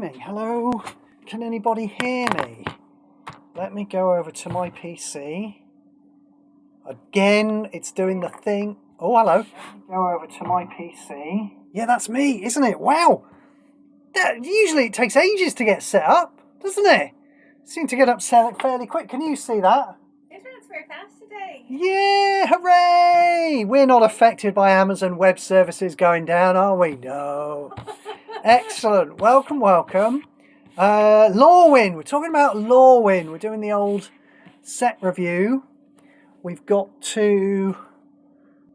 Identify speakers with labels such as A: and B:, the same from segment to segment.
A: Hello, can anybody hear me? Let me go over to my PC. Again, it's doing the thing. Oh, hello. Go over to my PC. Yeah, that's me, isn't it? Wow. Usually it takes ages to get set up, doesn't it? Seem to get up set fairly quick. Can you see that?
B: Internet's very fast today.
A: Yeah, hooray! We're not affected by Amazon Web Services going down, are we? No. Excellent. Welcome. Lorwyn. We're talking about Lorwyn. We're doing the old set review. We've got to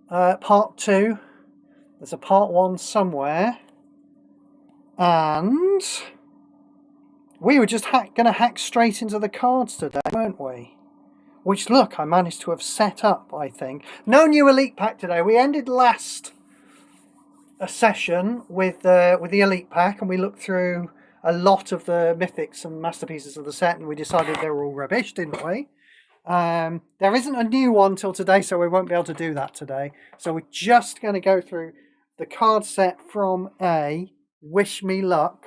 A: part 2. There's a part 1 somewhere. And we were just going to hack straight into the cards today, weren't we? Which, look, I managed to have set up, I think. No new Elite Pack today. We ended last session with the Elite Pack, and we looked through a lot of the mythics and masterpieces of the set, and we decided they were all rubbish, didn't we? There isn't a new one till today, so we won't be able to do that today. So we're just going to go through the card set from A. Wish me luck.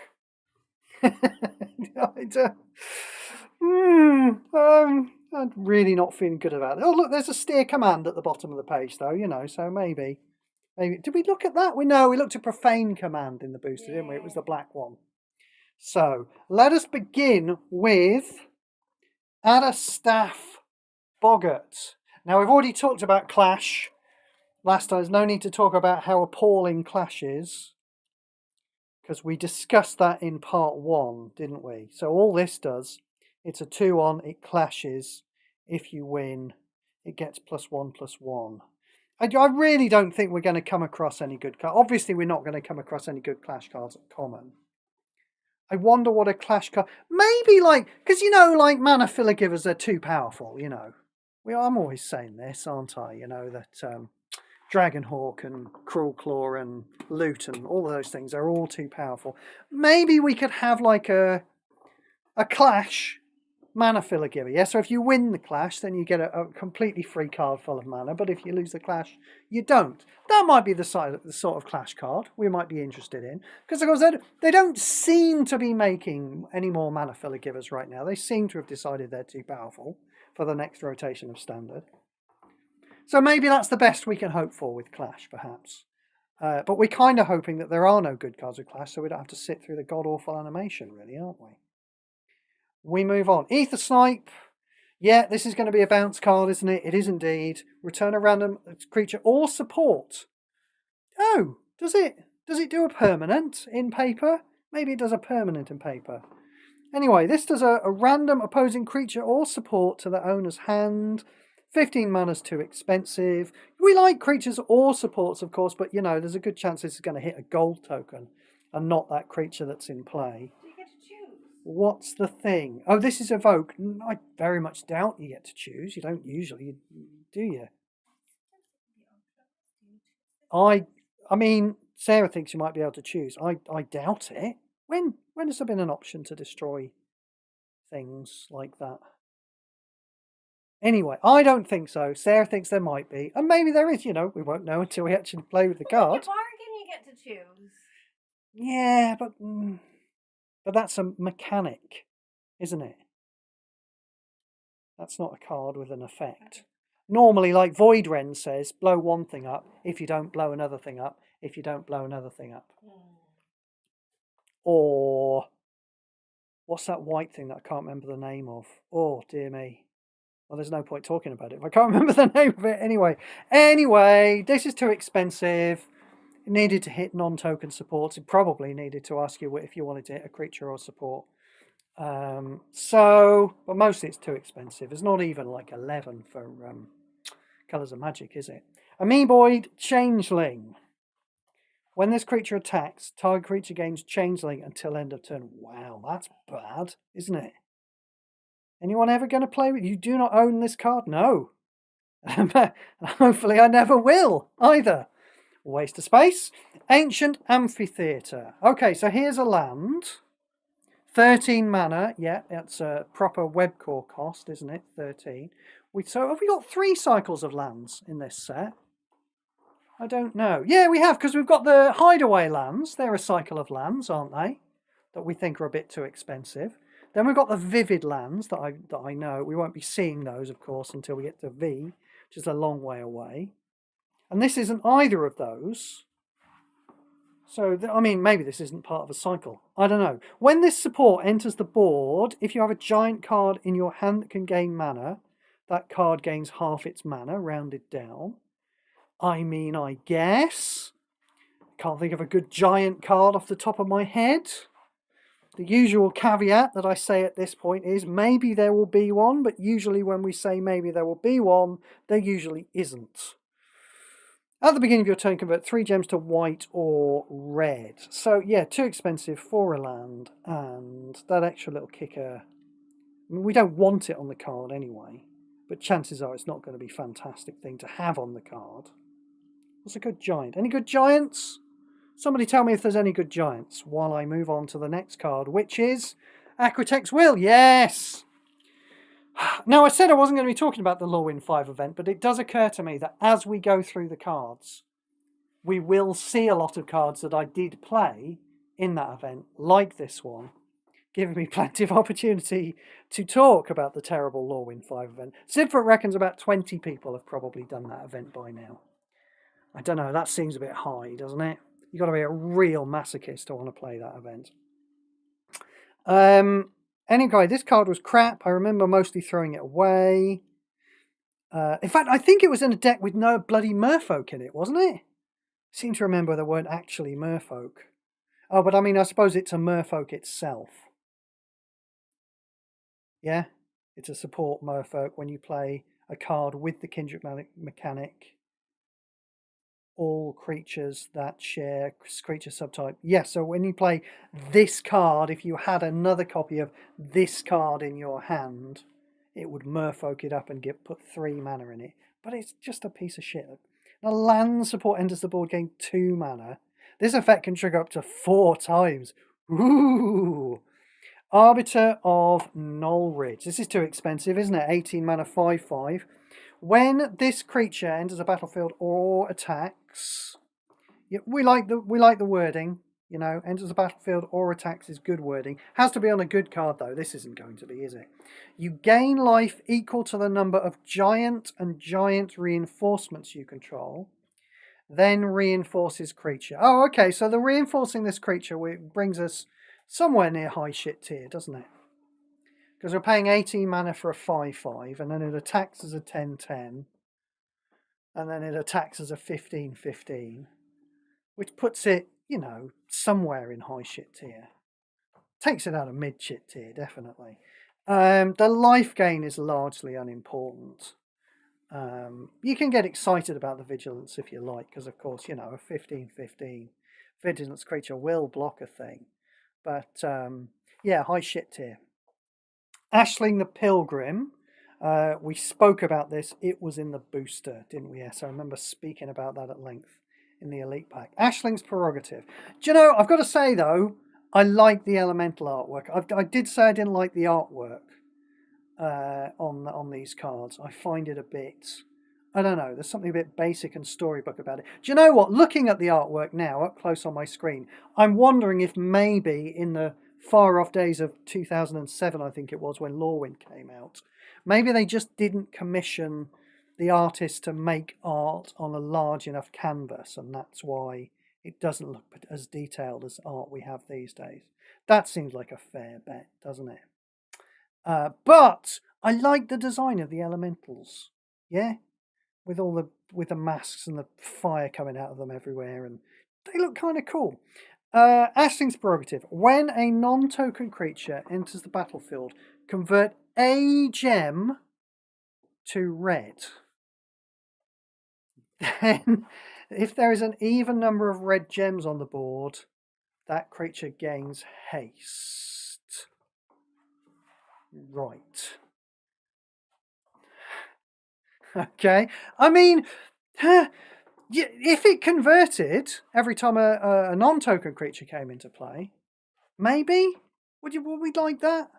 A: I'm really not feeling good about it. Oh, look, there's a steer command at the bottom of the page, though, you know, so maybe. Did we look at that? We looked at profane command in the booster, didn't we? It was the black one. So let us begin with Staff Boggart. Now, we've already talked about Clash last time. There's no need to talk about how appalling Clash is, because we discussed that in part 1, didn't we? So all this does, it's a 2-on, it clashes. If you win, it gets +1/+1. I really don't think we're going to come across any good cards. Obviously, we're not going to come across any good Clash cards at common. I wonder what a Clash card... Maybe like... Because, you know, like mana filler givers are too powerful, you know. I'm always saying this, aren't I? You know, that Dragonhawk and Cruel Claw and Loot and all of those things are all too powerful. Maybe we could have like a Clash mana filler giver. Yeah, so if you win the Clash, then you get a completely free card full of mana, but if you lose the Clash, you don't. That might be the sort of Clash card we might be interested in, because of course they don't seem to be making any more mana filler givers right now. They seem to have decided they're too powerful for the next rotation of Standard. So maybe that's the best we can hope for with Clash, perhaps. But we're kind of hoping that there are no good cards with Clash, so we don't have to sit through the god-awful animation, really, aren't we? We move on. Ether Snipe. Yeah, this is going to be a bounce card, isn't it? It is indeed. Return a random creature or support. Oh, does it do a permanent in paper? Maybe it does a permanent in paper. Anyway, this does a random opposing creature or support to the owner's hand. 15 mana's too expensive. We like creatures or supports, of course, but, you know, there's a good chance this is going to hit a gold token and not that creature that's in play. What's the thing? Oh, this is Evoke. I very much doubt you get to choose. You don't usually, do you? I mean, Sarah thinks you might be able to choose. I doubt it. When has there been an option to destroy things like that? Anyway, I don't think so. Sarah thinks there might be. And maybe there is, you know. We won't know until we actually play with the card.
B: If you bargain, you get to choose.
A: Yeah, but that's a mechanic, isn't it? That's not a card with an effect. Normally, like Void Wren says, blow one thing up. If you don't, blow another thing up. If you don't, blow another thing up. Or what's that white thing that I can't remember the name of? Oh, dear me. Well, there's no point talking about it if I can't remember the name of it. Anyway, this is too expensive. It needed to hit non-token supports. It probably needed to ask you if you wanted to hit a creature or support. But mostly it's too expensive. It's not even like 11 for Colours of Magic, is it? Amoeboid Changeling. When this creature attacks, target creature gains Changeling until end of turn. Wow, that's bad, isn't it? Anyone ever going to play with you? Do not own this card? No. Hopefully I never will either. Waste of space. Ancient Amphitheatre. Okay, so here's a land. 13 mana. Yeah, that's a proper web core cost, isn't it? 13. So have we got 3 cycles of lands in this set? I don't know. Yeah, we have, because we've got the hideaway lands. They're a cycle of lands, aren't they? that we think are a bit too expensive. Then we've got the vivid lands that I know. We won't be seeing those, of course, until we get to V, which is a long way away. And this isn't either of those. So, I mean, maybe this isn't part of a cycle. I don't know. When this support enters the board, if you have a giant card in your hand that can gain mana, that card gains half its mana, rounded down. I mean, I guess. Can't think of a good giant card off the top of my head. The usual caveat that I say at this point is maybe there will be one, but usually when we say maybe there will be one, there usually isn't. At the beginning of your turn, convert 3 gems to white or red. So yeah, too expensive for a land, and that extra little kicker, I mean, we don't want it on the card anyway, but chances are it's not going to be a fantastic thing to have on the card. What's a good giant? Any good giants? Somebody tell me if there's any good giants while I move on to the next card, which is Aquitect's Will. Yes! Now, I said I wasn't going to be talking about the Lorwyn 5 event, but it does occur to me that as we go through the cards, we will see a lot of cards that I did play in that event, like this one, giving me plenty of opportunity to talk about the terrible Lorwyn 5 event. Zipfoot reckons about 20 people have probably done that event by now. I don't know, that seems a bit high, doesn't it? You've got to be a real masochist to want to play that event. Anyway, this card was crap. I remember mostly throwing it away. In fact, I think it was in a deck with no bloody merfolk in it, wasn't it? I seem to remember there weren't actually merfolk. Oh, but I mean, I suppose it's a merfolk itself. Yeah? It's a support merfolk when you play a card with the Kindred mechanic. All creatures that share creature subtype. Yes, so when you play this card, if you had another copy of this card in your hand, it would merfolk it up and put 3 mana in it. But it's just a piece of shit. Now, land support enters the board, gain 2 mana. This effect can trigger up to 4 times. Ooh! Arbiter of Nullridge. This is too expensive, isn't it? 18 mana, 5/5. When this creature enters a battlefield or attacks, we like the wording, you know, enters the battlefield or attacks is good wording. Has to be on a good card though. This isn't going to be, is it? You gain life equal to the number of giant and giant reinforcements you control. Then reinforces creature. Oh, okay, so the reinforcing this creature brings us somewhere near high shit tier, doesn't it? Because we're paying 18 mana for a 5/5, and then it attacks as a 10/10, and then it attacks as a 15/15, which puts it, you know, somewhere in high shit tier. Takes it out of mid shit tier, definitely. The life gain is largely unimportant. You can get excited about the vigilance if you like, because of course, you know, a 15/15 vigilance creature will block a thing. But yeah, high shit tier. Ashling the Pilgrim, we spoke about this. It was in the booster, didn't we? Yes, I remember speaking about that at length in the Elite Pack. Ashling's Prerogative. Do you know, I've got to say, though, I like the elemental artwork. I did say I didn't like the artwork on these cards. I find it a bit, I don't know, there's something a bit basic and storybook about it. Do you know what? Looking at the artwork now, up close on my screen, I'm wondering if maybe in the far off days of 2007, I think it was, when Lorwyn came out, maybe they just didn't commission the artist to make art on a large enough canvas, and that's why it doesn't look as detailed as art we have these days. That seems like a fair bet, doesn't it? But I like the design of the elementals. Yeah, with the masks and the fire coming out of them everywhere, and they look kind of cool. Ashling's Prerogative. When a non-token creature enters the battlefield, convert a gem to red. Then, if there is an even number of red gems on the board, that creature gains haste. Right. Okay. I mean, if it converted every time a non-token creature came into play, maybe would we like that?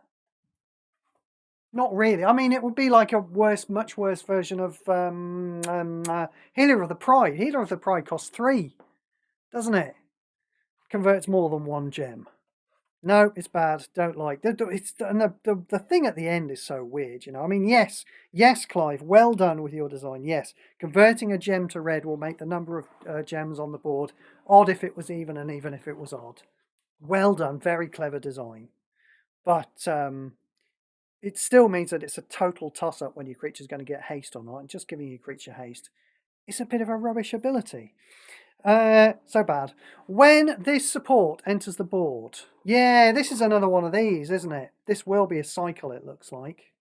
A: Not really. I mean, it would be like a much worse version of Healer of the Pride. Healer of the Pride costs 3, doesn't it? Converts more than 1 gem. No, it's bad. Don't like. The thing at the end is so weird, you know. I mean, yes, Clive, well done with your design. Yes, converting a gem to red will make the number of gems on the board odd if it was even, and even if it was odd. Well done, very clever design. But it still means that it's a total toss-up when your creature's going to get haste or not. And just giving your creature haste is a bit of a rubbish ability. So bad. When this support enters the board. Yeah, this is another one of these, isn't it? This will be a cycle, it looks like.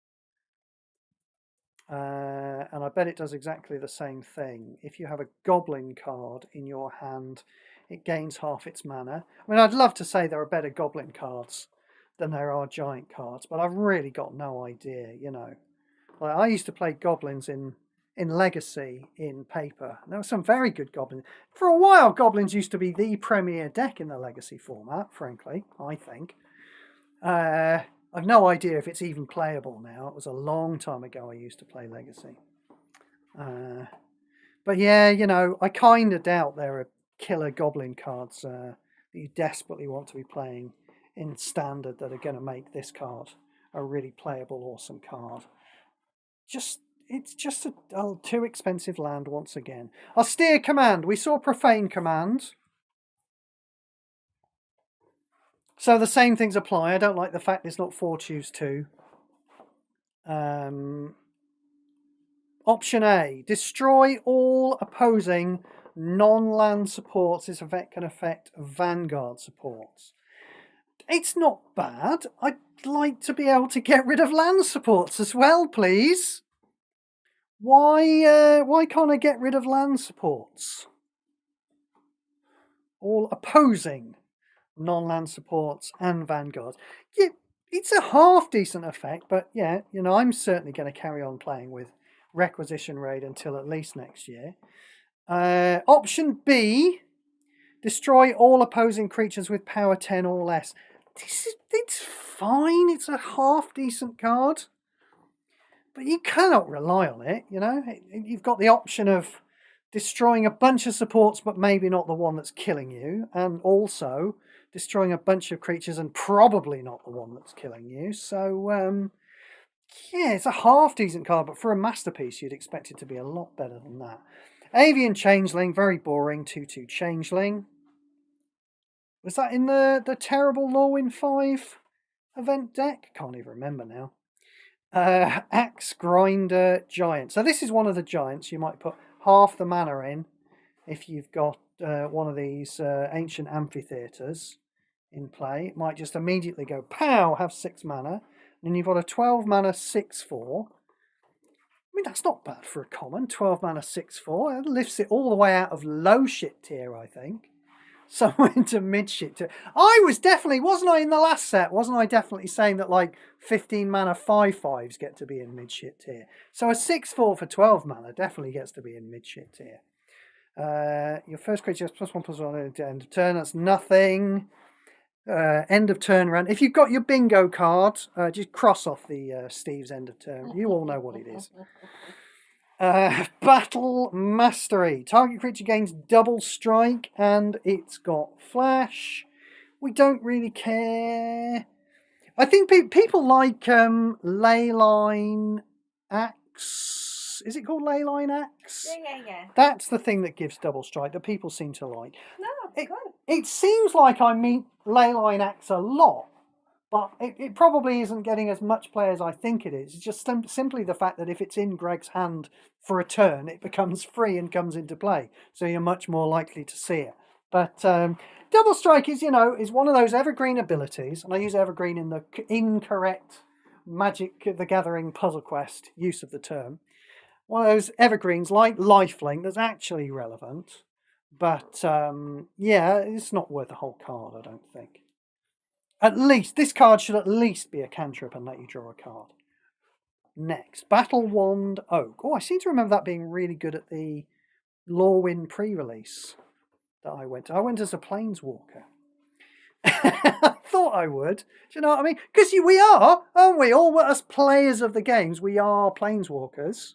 A: And I bet it does exactly the same thing. If you have a goblin card in your hand, it gains half its mana. I mean, I'd love to say there are better goblin cards than there are giant cards, but I've really got no idea, you know. Like, I used to play goblins in Legacy in paper. There were some very good goblins. For a while, goblins used to be the premier deck in the Legacy format, frankly, I think. I've no idea if it's even playable now. It was a long time ago I used to play Legacy. But yeah, you know, I kind of doubt there are killer goblin cards that you desperately want to be playing in Standard that are going to make this card a really playable, awesome card. It's just a too expensive land once again. Austere Command. We saw Profane Command. So the same things apply. I don't like the fact it's not 4 choose 2. Option A. Destroy all opposing non-land supports. This effect can affect Vanguard supports. It's not bad. I'd like to be able to get rid of land supports as well, please. Why can't I get rid of land supports? All opposing non-land supports and vanguards. Yeah, it's a half decent effect, but yeah, you know, I'm certainly going to carry on playing with Requisition Raid until at least next year. Option B, destroy all opposing creatures with power 10 or less. It's fine. It's a half decent card. But you cannot rely on it, you know. You've got the option of destroying a bunch of supports, but maybe not the one that's killing you, and also destroying a bunch of creatures and probably not the one that's killing you. So, yeah, it's a half decent card, but for a masterpiece, you'd expect it to be a lot better than that. Avian Changeling, very boring, 2/2 Changeling. Was that in the terrible Lorwyn 5 event deck? Can't even remember now. Axe Grinder Giant. So this is one of the giants. You might put half the mana in if you've got one of these ancient amphitheaters in play. It might just immediately go pow, have 6 mana. And then you've got a 12 mana 6/4. I mean, that's not bad for a common. 12 mana 6/4. It lifts it all the way out of low shit tier, I think. Somewhere into mid shit tier. I was definitely, wasn't I in the last set? Wasn't I definitely saying that like 15 mana 5/5s get to be in mid shit tier? So a 6/4 for 12 mana definitely gets to be in mid shit tier. Your first creature has +1/+1 at the end of turn. That's nothing. End of turn run. If you've got your bingo card, just cross off the shteev's end of turn. You all know what it is. Battle Mastery. Target creature gains double strike and it's got flash. We don't really care. I think people like Leyline Axe. Is it called Leyline Axe?
B: Yeah.
A: That's the thing that gives double strike that people seem to like.
B: No, it's good.
A: It seems like I meet Leyline Axe a lot, but it probably isn't getting as much play as I think it is. It's just simply the fact that if it's in Greg's hand for a turn, it becomes free and comes into play. So you're much more likely to see it. But Double Strike is, you know, is one of those evergreen abilities, and I use evergreen in the incorrect Magic the Gathering puzzle quest use of the term. One of those evergreens like Lifelink that's actually relevant. But yeah, it's not worth a whole card, I don't think. At least, this card should at least be a cantrip and let you draw a card. Next, Battle Wand Oak. Oh, I seem to remember that being really good at the Lorwyn pre-release that I went to. I went as a Planeswalker. I thought I would. Do you know what I mean? Because we are, aren't we? All us players of the games, we are Planeswalkers.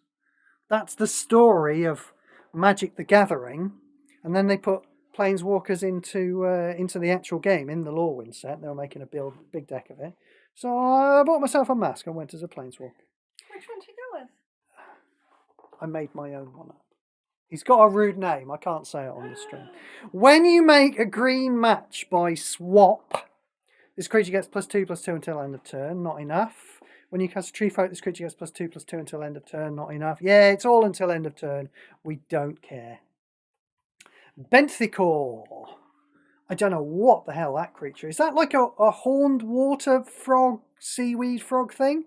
A: That's the story of Magic the Gathering. And then they put planeswalkers into the actual game in the Lorwyn set. They were making a big deck of it. So I bought myself a mask and went as a planeswalker.
B: Which one did you go with?
A: I made my own one up. He's got a rude name. I can't say it on the stream. When you make a green match by swap, this creature gets +2/+2 until end of turn. Not enough. When you cast a tree folk, this creature gets +2/+2 until end of turn. Not enough. Yeah, it's all until end of turn. We don't care. Benthicor. I don't know what the hell that creature is. Is that like a horned water frog, seaweed frog thing?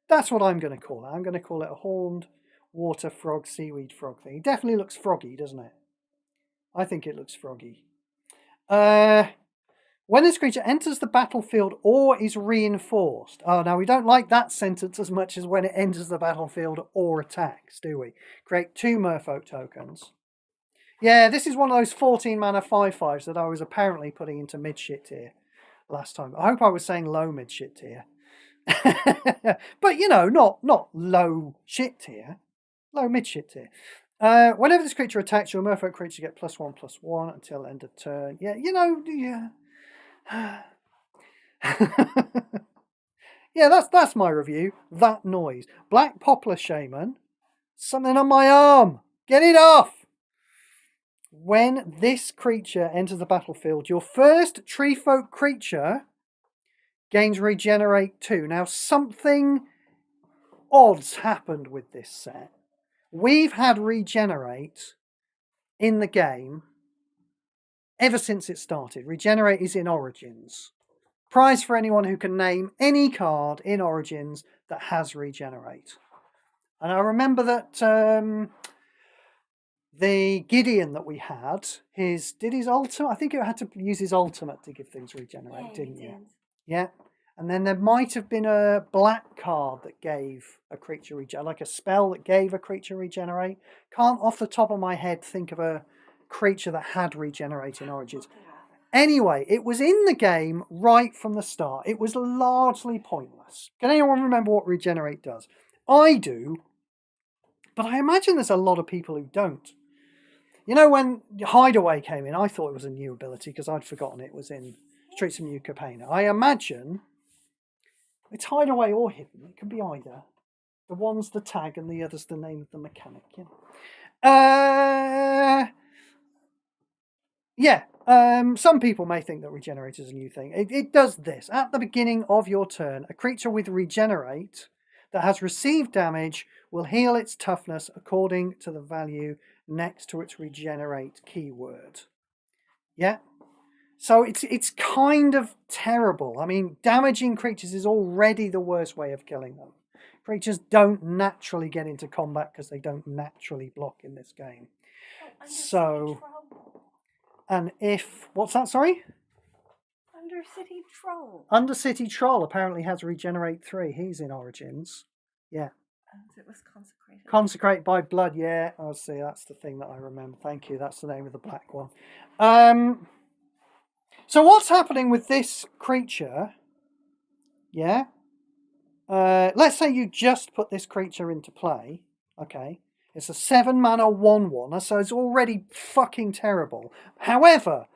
A: That's what I'm going to call it. I'm going to call it a horned water frog, seaweed frog thing. It definitely looks froggy, doesn't it? I think it looks froggy. When this creature enters the battlefield or is reinforced. Oh, now we don't like that sentence as much as when it enters the battlefield or attacks, do we? Create 2 Merfolk tokens. Yeah, this is one of those 14 mana 5/5s that I was apparently putting into mid shit tier last time. I hope I was saying low mid shit tier. But you know, not low shit tier. Low mid shit tier. Whenever this creature attacks, your Merfolk creature get +1/+1 until end of turn. Yeah, you know, yeah. Yeah, that's my review. That noise. Black Poplar Shaman. Something on my arm. Get it off! When this creature enters the battlefield, your first tree folk creature gains regenerate 2. Now, something odd's happened with this set. We've had regenerate in the game ever since it started. Regenerate is in Origins. Prize for anyone who can name any card in Origins that has regenerate. And I remember that the Gideon that we had, did his ultimate? I think it had to use his ultimate to give things regenerate,
B: Yeah,
A: didn't
B: he
A: you?
B: did.
A: Yeah. And then there might have been a black card that gave a creature regenerate, like a spell that gave a creature regenerate. Can't off the top of my head think of a creature that had regenerate in Origins. Anyway, it was in the game right from the start. It was largely pointless. Can anyone remember what regenerate does? I do, but I imagine there's a lot of people who don't. You know, when Hideaway came in, I thought it was a new ability because I'd forgotten it was in Streets of New Capenna. I imagine it's Hideaway or Hidden. It can be either. The one's the tag and the other's the name of the mechanic. Some people may think that regenerate is a new thing. It does this. At the beginning of your turn, a creature with regenerate that has received damage will heal its toughness according to the value next to its regenerate keyword. Yeah? So it's kind of terrible. I mean, damaging creatures is already the worst way of killing them. Creatures don't naturally get into combat because they don't naturally block in this game. So, and what's that, sorry?
B: Undercity Troll.
A: Undercity Troll apparently has regenerate 3. He's in Origins. Yeah.
B: And it was consecrated.
A: Consecrate by blood, yeah. I'll see, that's the thing that I remember. Thank you, that's the name of the black one. So what's happening with this creature? Yeah. Let's say you just put this creature into play. Okay. It's a 7 mana 1/1, so it's already fucking terrible. However,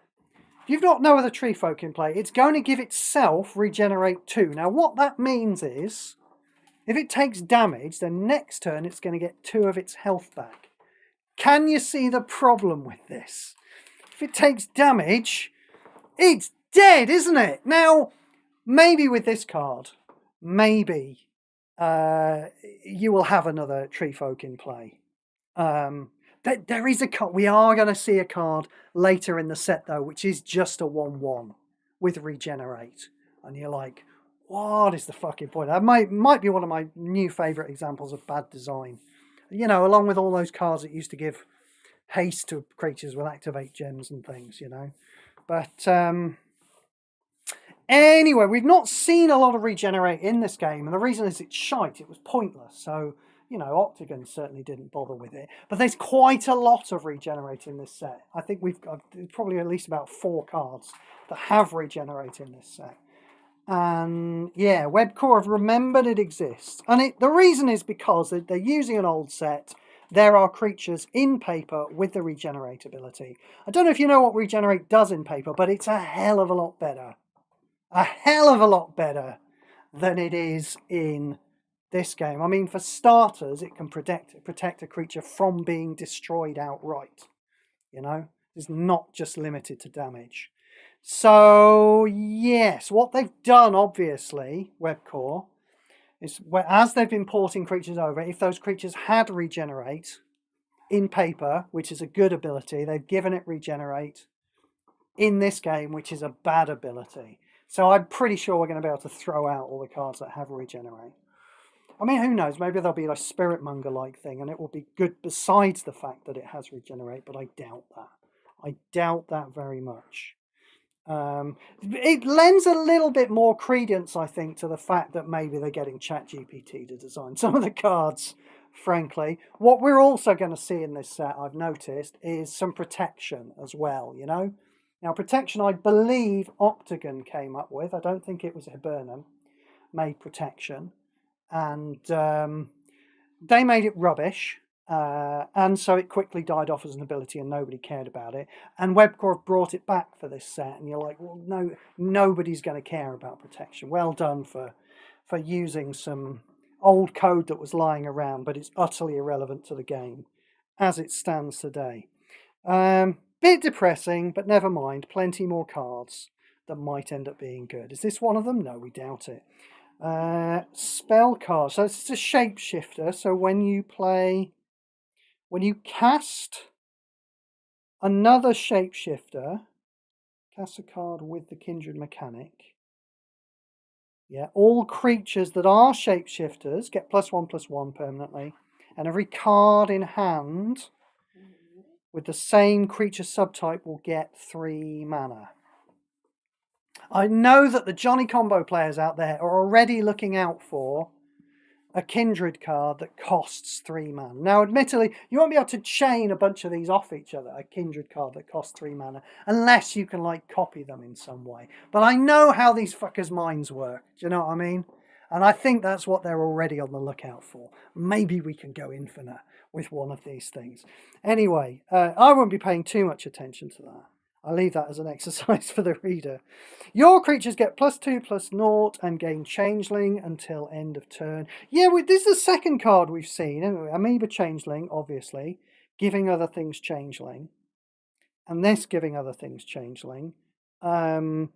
A: if you've got no other tree folk in play, it's going to give itself regenerate 2. Now what that means is, if it takes damage, then next turn it's going to get 2 of its health back. Can you see the problem with this? If it takes damage, it's dead, isn't it? Now, maybe with this card, maybe you will have another tree folk in play. There is a card. We are going to see a card later in the set, though, which is just a 1/1 with regenerate. And you're like, what is the fucking point? That might be one of my new favourite examples of bad design. You know, along with all those cards that used to give haste to creatures with activate gems and things, you know. But anyway, we've not seen a lot of regenerate in this game, and the reason is it's shite. It was pointless. So, you know, Octagon certainly didn't bother with it. But there's quite a lot of regenerate in this set. I think we've got probably at least about 4 cards that have regenerate in this set. And yeah, Webcore have remembered it exists. And the reason is because they're using an old set. there are creatures in paper with the regenerate ability. I don't know if you know what regenerate does in paper, but it's a hell of a lot better. A hell of a lot better than it is in this game. I mean, for starters, it can protect a creature from being destroyed outright. You know, it's not just limited to damage. So yes, what they've done, obviously, Webcore, is as they've been porting creatures over, if those creatures had regenerate in paper, which is a good ability, they've given it regenerate in this game, which is a bad ability. So I'm pretty sure we're going to be able to throw out all the cards that have regenerate. I mean, who knows? Maybe there'll be a Spirit Monger-like thing, and it will be good besides the fact that it has regenerate, but I doubt that. I doubt that very much. It lends a little bit more credence, I think, to the fact that maybe they're getting ChatGPT to design some of the cards, frankly. What we're also going to see in this set, I've noticed, is some protection as well, you know? Now, protection, I believe Octagon came up with. I don't think it was Hibernum made protection. And they made it rubbish. And so it quickly died off as an ability and nobody cared about it. And Webcore have brought it back for this set. And you're like, well, no, nobody's going to care about protection. Well done for using some old code that was lying around, but it's utterly irrelevant to the game as it stands today. Bit depressing, but never mind. Plenty more cards that might end up being good. Is this one of them? No, we doubt it. Spell card. So it's a shapeshifter. So when you cast another shapeshifter, cast a card with the kindred mechanic. Yeah, all creatures that are shapeshifters get +1/+1 permanently, and every card in hand with the same creature subtype will get 3 mana. I know that the Johnny Combo players out there are already looking out for a Kindred card that costs 3 mana. Now, admittedly, you won't be able to chain a bunch of these off each other, a Kindred card that costs 3 mana, unless you can, like, copy them in some way. But I know how these fuckers' minds work. Do you know what I mean? And I think that's what they're already on the lookout for. Maybe we can go infinite with one of these things. Anyway, I won't be paying too much attention to that. I'll leave that as an exercise for the reader. Your creatures get +2/+0 and gain Changeling until end of turn. Yeah, this is the second card we've seen. Anyway, Amoeba Changeling, obviously, giving other things Changeling. And this giving other things Changeling. And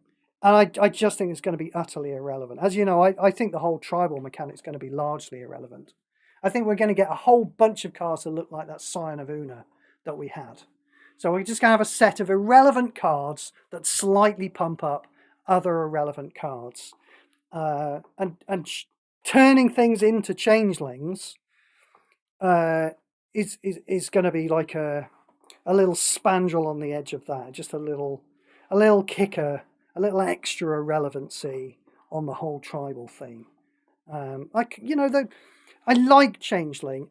A: I just think it's going to be utterly irrelevant. As you know, I think the whole tribal mechanic is going to be largely irrelevant. I think we're going to get a whole bunch of cards that look like that Scion of Una that we had. So we're just going to have a set of irrelevant cards that slightly pump up other irrelevant cards. And turning things into changelings is going to be like a little spandrel on the edge of that. Just a little kicker, a little extra irrelevancy on the whole tribal theme. I like changeling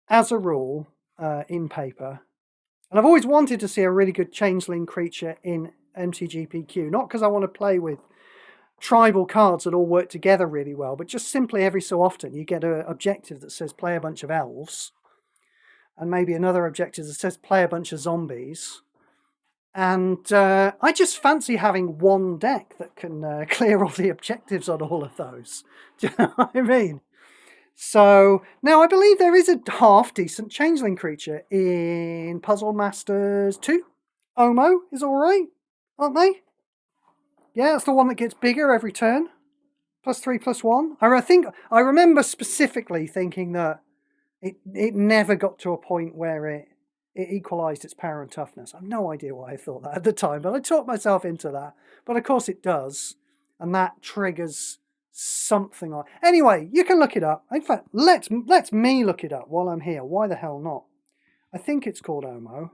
A: as a rule in paper. And I've always wanted to see a really good changeling creature in MTGPQ. Not because I want to play with tribal cards that all work together really well, but just simply every so often you get an objective that says play a bunch of elves, and maybe another objective that says play a bunch of zombies. And I just fancy having one deck that can clear all the objectives on all of those. Do you know what I mean? So, now I believe there is a half-decent changeling creature in Puzzle Masters 2. Omo is alright, aren't they? Yeah, it's the one that gets bigger every turn. +3/+1. I remember specifically thinking that it never got to a point where it equalised its power and toughness. I have no idea why I thought that at the time, but I talked myself into that. But of course it does, and that triggers something on. Anyway, you can look it up. In fact, let's me look it up while I'm here. Why the hell not? I think it's called Omo.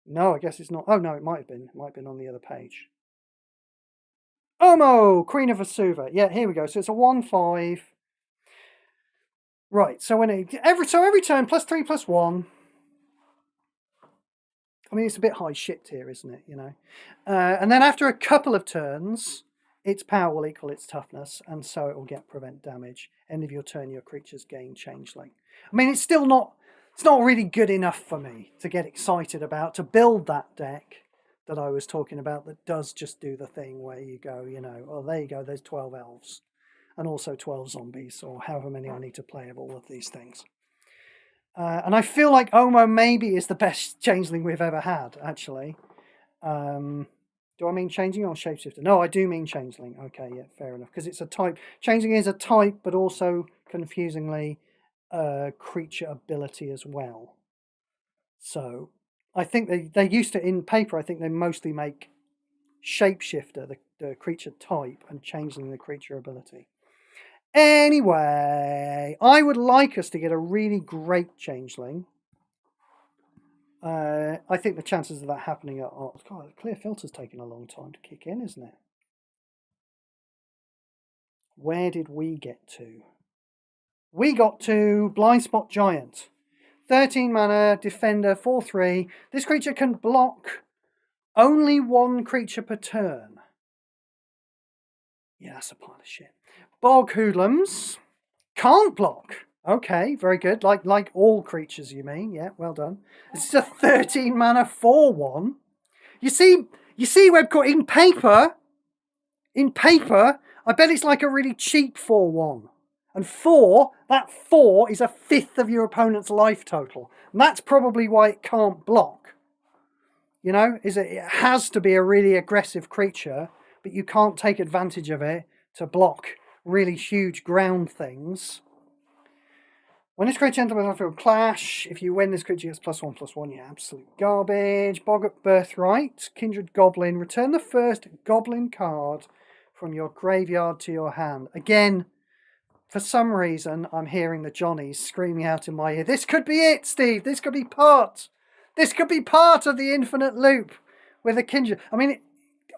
A: No, I guess it's not. Oh no, it might have been. It might have been on the other page. Omo, Queen of Vesuva. Yeah, here we go. So it's a 1/5. Right. So every turn +3/+1. I mean, it's a bit high shit here, isn't it? You know. And then after a couple of turns, its power will equal its toughness, and so it will get prevent damage. End of your turn, your creatures gain changeling. I mean, it's not really good enough for me to get excited about, to build that deck that I was talking about that does just do the thing where you go, oh, there you go, there's 12 elves and also 12 zombies, or however many I need to play of all of these things. And I feel like Omo maybe is the best changeling we've ever had, actually. Do I mean changing or shapeshifter? No, I do mean changeling. Okay, yeah, fair enough. Because it's a type. Changeling is a type, but also, confusingly, creature ability as well. So, I think they used to, in paper, I think they mostly make shapeshifter the creature type and changeling the creature ability. Anyway, I would like us to get a really great changeling. I think the chances of that happening are... God, clear filter's taking a long time to kick in, isn't it? Where did we get to? We got to Blind Spot Giant. 13 mana, defender, 4/3. This creature can block only one creature per turn. Yeah, that's a pile of shit. Bog Hoodlums can't block. Okay, very good. Like all creatures, you mean? Yeah, well done. This is a 13 mana 4/1. You see, Webcourt, in paper, I bet it's like a really cheap 4/1. And that 4 is a fifth of your opponent's life total. And that's probably why it can't block. It has to be a really aggressive creature, but you can't take advantage of it to block really huge ground things. When this creature enters the battlefield, clash. If you win, this creature gets +1/+1. Yeah, absolute garbage. Boggart Birthright, Kindred Goblin. Return the first Goblin card from your graveyard to your hand. Again, for some reason, I'm hearing the Johnnies screaming out in my ear. This could be it, Steve. This could be part of the infinite loop with a Kindred. I mean,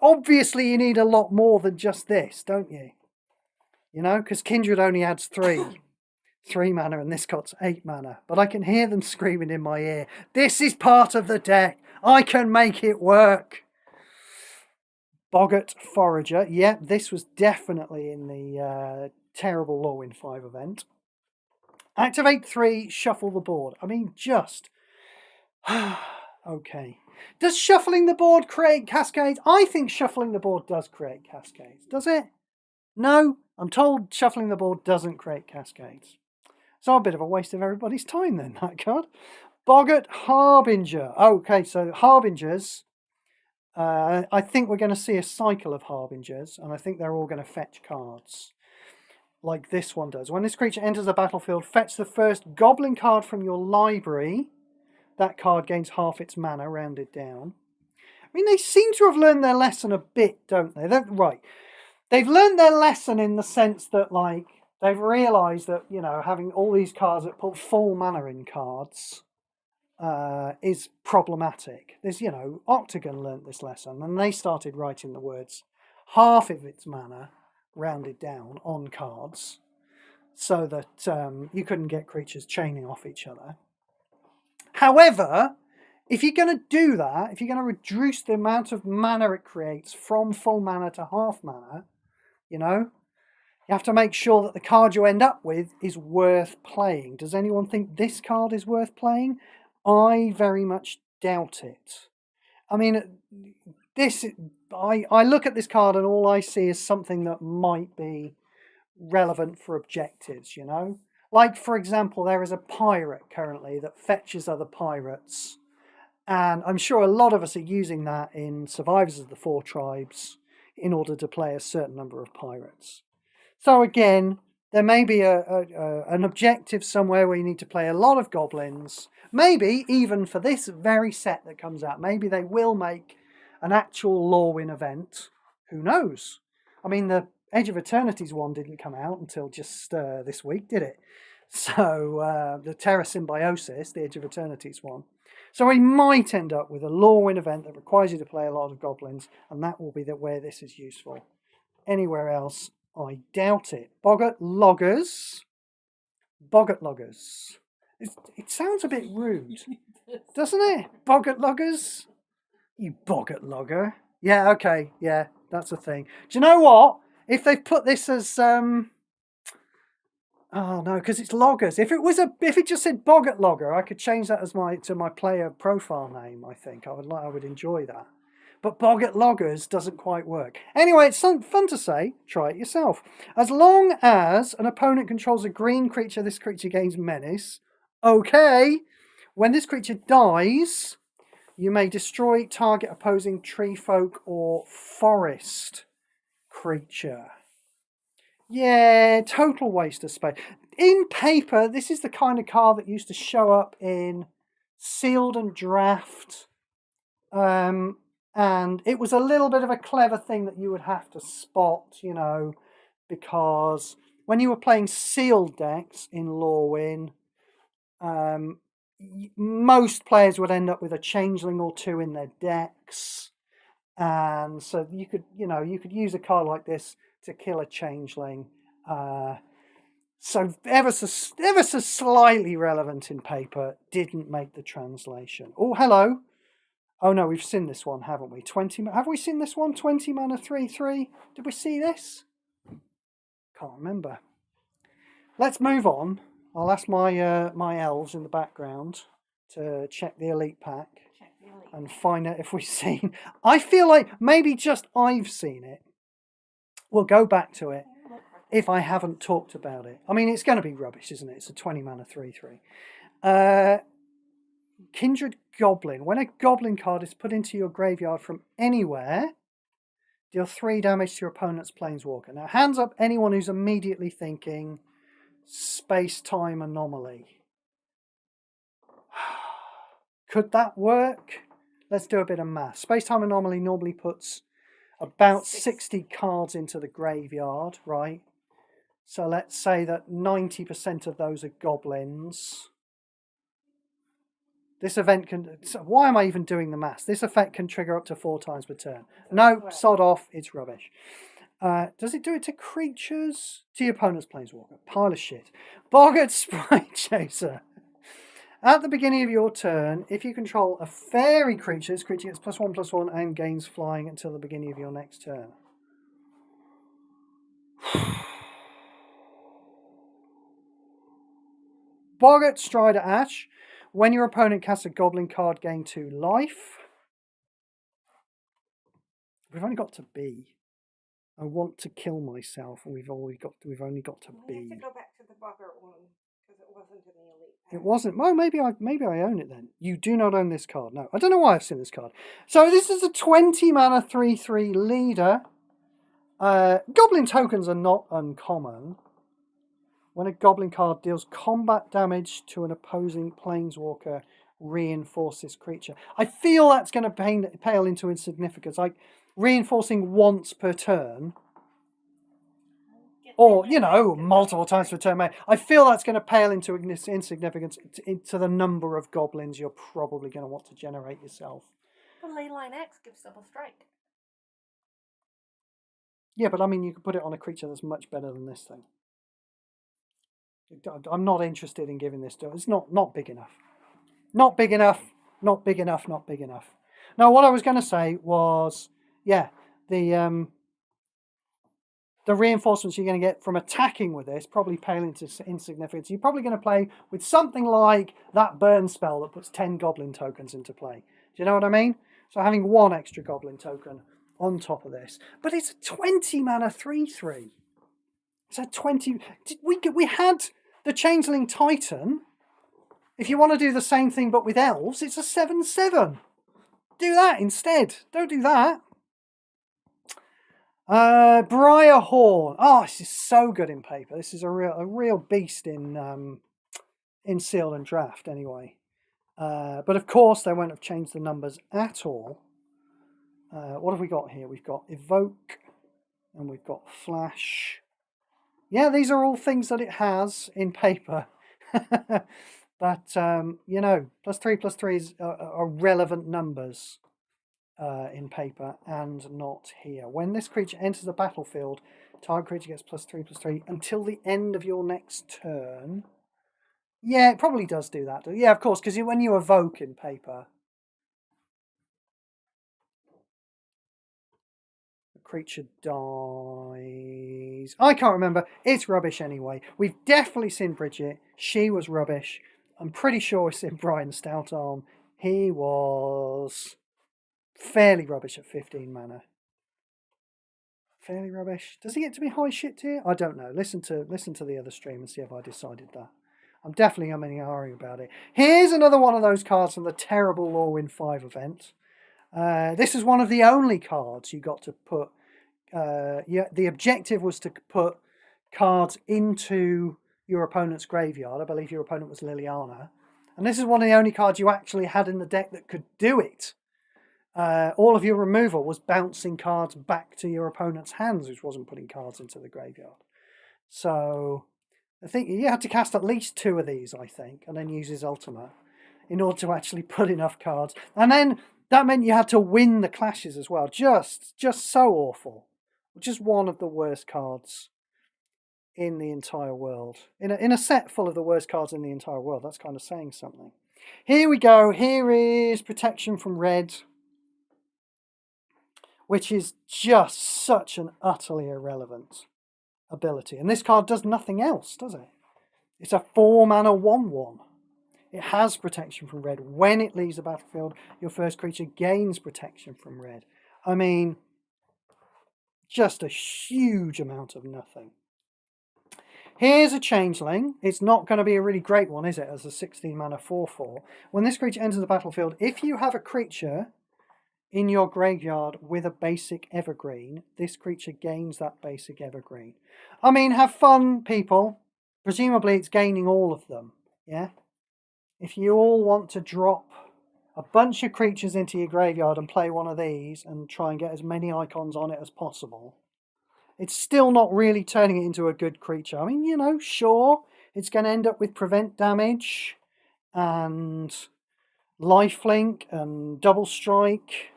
A: obviously you need a lot more than just this, don't you? Because Kindred only adds 3 mana, and this got 8 mana. But I can hear them screaming in my ear, this is part of the deck. I can make it work. Boggart Forager. Yeah, this was definitely in the terrible Lorwyn 5 event. Activate 3, shuffle the board. I mean, just... okay. Does shuffling the board create cascades? I think shuffling the board does create cascades. Does it? No, I'm told shuffling the board doesn't create cascades. So a bit of a waste of everybody's time then, that card. Boggart Harbinger. Okay, so Harbingers. I think we're going to see a cycle of Harbingers, and I think they're all going to fetch cards. Like this one does. When this creature enters the battlefield, fetch the first Goblin card from your library. That card gains half its mana, rounded down. I mean, they seem to have learned their lesson a bit, don't they? Right. They've learned their lesson in the sense that, like, they've realised that, having all these cards that put full mana in cards is problematic. There's, Octagon learnt this lesson, and they started writing the words half of its mana rounded down on cards so that you couldn't get creatures chaining off each other. However, if you're going to do that, if you're going to reduce the amount of mana it creates from full mana to half mana, you have to make sure that the card you end up with is worth playing. Does anyone think this card is worth playing? I very much doubt it. I mean, I look at this card and all I see is something that might be relevant for objectives, Like, for example, there is a pirate currently that fetches other pirates. And I'm sure a lot of us are using that in Survivors of the Four Tribes in order to play a certain number of pirates. So again, there may be an objective somewhere where you need to play a lot of goblins. Maybe even for this very set that comes out, maybe they will make an actual Lorwyn event. Who knows? I mean, the Edge of Eternity's one didn't come out until just this week, did it? So the Terra Symbiosis, the Edge of Eternity's one. So we might end up with a Lorwyn event that requires you to play a lot of goblins, and that will be where this is useful. Anywhere else, I doubt it. Boggart Loggers. It sounds a bit rude, doesn't it? Boggart Loggers? You Boggart Logger. Yeah, okay, yeah. That's a thing. Do you know what? If they've put this as oh no, because it's loggers. If it just said Boggart Logger, I could change that as my player profile name. I think I would enjoy that. But Boggart Loggers doesn't quite work. Anyway, it's fun to say. Try it yourself. As long as an opponent controls a green creature, this creature gains menace. Okay. When this creature dies, you may destroy target opposing tree folk or forest creature. Yeah, total waste of space. In paper, this is the kind of card that used to show up in sealed and draft. And it was a little bit of a clever thing that you would have to spot, you know, because when you were playing sealed decks in Lorwyn, most players would end up with a changeling or two in their decks. And so you could use a card like this to kill a changeling. So ever so slightly relevant in paper, didn't make the translation. Oh, hello. Oh no, we've seen this one, haven't we? Have we seen this one? 20 mana 3/3. Did we see this? Can't remember. Let's move on. I'll ask my my elves in the background to check the elite pack and find out if we've seen. I feel like maybe just I've seen it. We'll go back to it if I haven't talked about it. I mean, it's going to be rubbish, isn't it? It's a 20 mana 3/3. Kindred Goblin. When a Goblin card is put into your graveyard from anywhere, deal 3 damage to your opponent's Planeswalker. Now, hands up anyone who's immediately thinking space-time anomaly. Could that work? Let's do a bit of math. Space-time anomaly normally puts about 60 cards into the graveyard, right? So let's say that 90% of those are goblins. This event can... So why am I even doing the maths? This effect can trigger up to 4 times per turn. No, sod off. It's rubbish. Does it do it to creatures? To your opponent's Planeswalker. Pile of shit. Boggart Sprite Chaser. At the beginning of your turn, if you control a fairy creature, this creature gets +1/+1 and gains flying until the beginning of your next turn. Boggart Strider Ash. When your opponent casts a goblin card, gain 2 life. We've only got to B. I want to kill myself, and we've only got to B.
B: We have to go back to the Boggart one because it wasn't in the elite pack.
A: It wasn't. Well, maybe I own it then. You do not own this card. No, I don't know why I've seen this card. So this is a 20 mana 3/3 leader. Goblin tokens are not uncommon. When a goblin card deals combat damage to an opposing Planeswalker, reinforce this creature. I feel that's going to pale into insignificance. Like reinforcing once per turn. Or, you know, multiple times per turn. I feel that's going to pale into insignificance into the number of goblins you're probably going to want to generate yourself.
B: But Leyline X gives double strike.
A: Yeah, but I mean, you could put it on a creature that's much better than this thing. I'm not interested in giving this to it. It's not big enough. Not big enough. Not big enough. Not big enough. No, what I was going to say was, yeah, the reinforcements you're going to get from attacking with this probably pale into insignificance. You're probably going to play with something like that burn spell that puts 10 goblin tokens into play. Do you know what I mean? So having 1 extra goblin token on top of this. But it's a 20 mana 3/3. It's a 20... We had the Changeling Titan. If you want to do the same thing but with elves, it's a 7/7. Do that instead. Don't do that. Briarhorn. Oh, this is so good in paper. This is a real beast in sealed and draft anyway. But of course they won't have changed the numbers at all. What have we got here? We've got Evoke and we've got Flash. Yeah, these are all things that it has in paper. But, you know, +3/+3s are relevant numbers in paper and not here. When this creature enters the battlefield, target creature gets +3/+3 until the end of your next turn. Yeah, it probably does do that. Yeah, of course, because when you evoke in paper, creature dies. I can't remember. It's rubbish anyway. We've definitely seen Bridget. She was rubbish. I'm pretty sure we've seen Brian Stoutarm. He was fairly rubbish at 15 mana. Fairly rubbish. Does he get to be high shit tier? I don't know. Listen to the other stream and see if I decided that. I'm definitely umming and ahhing about it. Here's another one of those cards from the terrible Lorwyn 5 event. This is one of the only cards you got to put. The objective was to put cards into your opponent's graveyard. I believe your opponent was Liliana. And this is one of the only cards you actually had in the deck that could do it. All of your removal was bouncing cards back to your opponent's hands, which wasn't putting cards into the graveyard. So I think you had to cast at least 2 of these, I think, and then use his ultimate in order to actually put enough cards. And then that meant you had to win the clashes as well. Just so awful. Just one of the worst cards in the entire world. In a set full of the worst cards in the entire world. That's kind of saying something. Here we go. Here is Protection from Red, which is just such an utterly irrelevant ability. And this card does nothing else, does it? It's a 4-mana 1/1. It has Protection from Red. When it leaves the battlefield, your first creature gains Protection from Red. I mean, just a huge amount of nothing. Here's a Changeling. It's not going to be a really great one, is it, as a 16-mana 4/4. When this creature enters the battlefield, if you have a creature in your graveyard with a basic evergreen, this creature gains that basic evergreen. I mean, have fun, people. Presumably it's gaining all of them, yeah? If you all want to drop a bunch of creatures into your graveyard and play one of these and try and get as many icons on it as possible, it's still not really turning it into a good creature. I mean, you know, sure, it's going to end up with prevent damage and lifelink and double strike.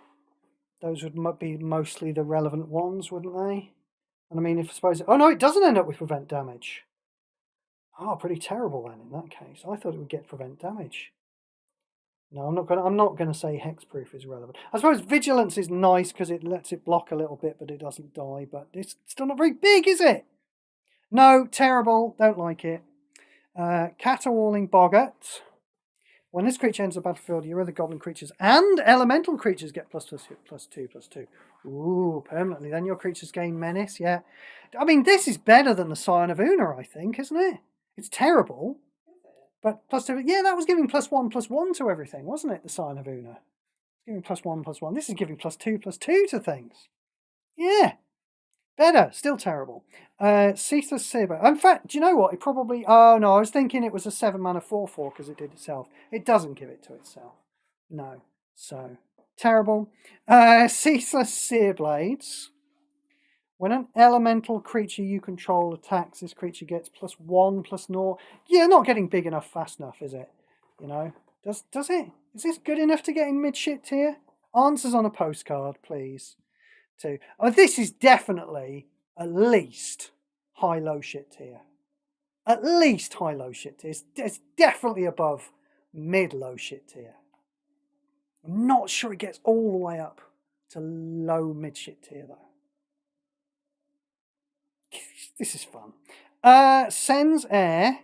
A: Those would be mostly the relevant ones, wouldn't they? And I mean, if I suppose... Oh, no, it doesn't end up with prevent damage. Oh, pretty terrible then in that case. I thought it would get prevent damage. No, I'm not gonna say hexproof is relevant. I suppose vigilance is nice because it lets it block a little bit, but it doesn't die. But it's still not very big, is it? No, terrible. Don't like it. Caterwauling Boggart. When this creature enters the battlefield, your other goblin creatures and elemental creatures get +2/+2/+2. Ooh, permanently. Then your creatures gain menace. Yeah, I mean, this is better than the Scion of Una, I think, isn't it? It's terrible, but +2. Yeah, that was giving +1/+1 to everything, wasn't it? The Scion of Una, giving +1/+1. This is giving +2/+2 to things. Yeah, better. Still terrible. Ceaseless Saber. In fact, do you know what? It probably... Oh, no, I was thinking it was a 7-mana 4/4 because it did itself. It doesn't give it to itself. No. So, terrible. Ceaseless Searblades. When an elemental creature you control attacks, this creature gets +1/+0. Yeah, not getting big enough fast enough, is it? You know? Does it? Is this good enough to get in mid-shit tier? Answers on a postcard, please. Oh, this is definitely at least high-low shit tier. At least high-low shit tier. It's definitely above mid-low shit tier. I'm not sure it gets all the way up to low mid-shit tier, though. This is fun. Sends Air.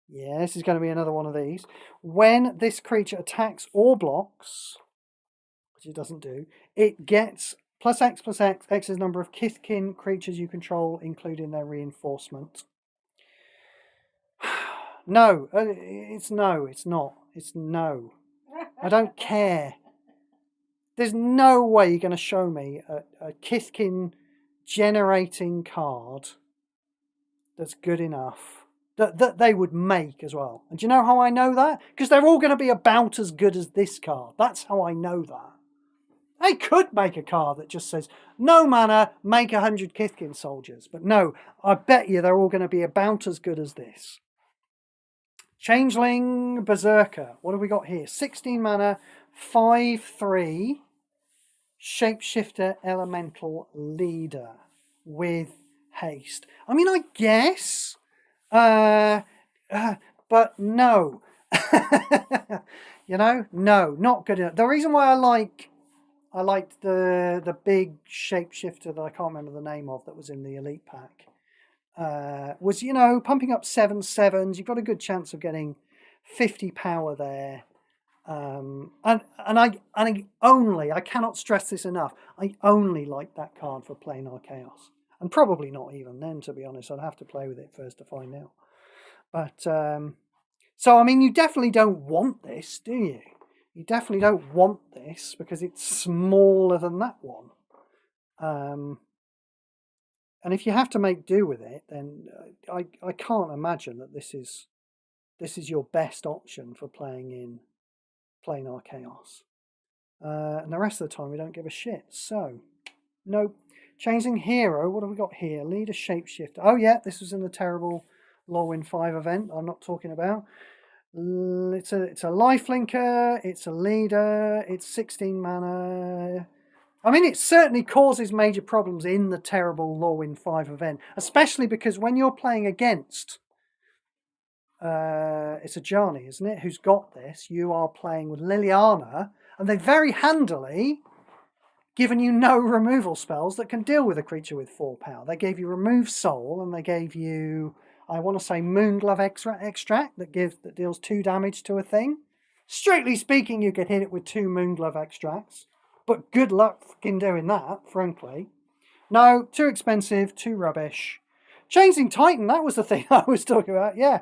A: Yeah, this is going to be another one of these. When this creature attacks or blocks, which it doesn't do, it gets +X/+X. X is the number of Kithkin creatures you control, including their reinforcement. No, it's no, it's not. It's no. I don't care. There's no way you're going to show me a Kithkin generating card that's good enough that they would make as well. And do you know how I know that? Because they're all going to be about as good as this card. That's how I know that. They could make a card that just says, no mana, make 100 Kithkin soldiers. But no, I bet you they're all going to be about as good as this. Changeling Berserker. What have we got here? 16 mana, 5/3, Shapeshifter Elemental Leader with haste. I mean, I guess, but no. You know, no, not good enough. The reason why I I liked the big shapeshifter that I can't remember the name of that was in the Elite Pack. Was, you know, pumping up 7/7s. You've got a good chance of getting 50 power there. And I cannot stress this enough, I only like that card for planar chaos. And probably not even then, to be honest. I'd have to play with it first to find out. But, so, I mean, you definitely don't want this, do you? You definitely don't want this because it's smaller than that one. And if you have to make do with it, then I can't imagine that this is your best option for playing in planar chaos. And the rest of the time we don't give a shit. So, nope. Changeling hero, what have we got here? Leader shapeshifter. Oh yeah, this was in the terrible Lorwyn 5 event I'm not talking about. It's a lifelinker, it's a leader, it's 16 mana. I mean, it certainly causes major problems in the terrible Lorwyn 5 event, especially because when you're playing against, it's a Johnny, isn't it, who's got this, you are playing with Liliana, and they very handily given you no removal spells that can deal with a creature with 4 power. They gave you Remove Soul, and they gave you, I want to say, Moonglove Extract that deals 2 damage to a thing. Strictly speaking, you could hit it with 2 Moonglove Extracts, but good luck fucking doing that, frankly. No, too expensive, too rubbish. Changeling Titan, that was the thing I was talking about, yeah.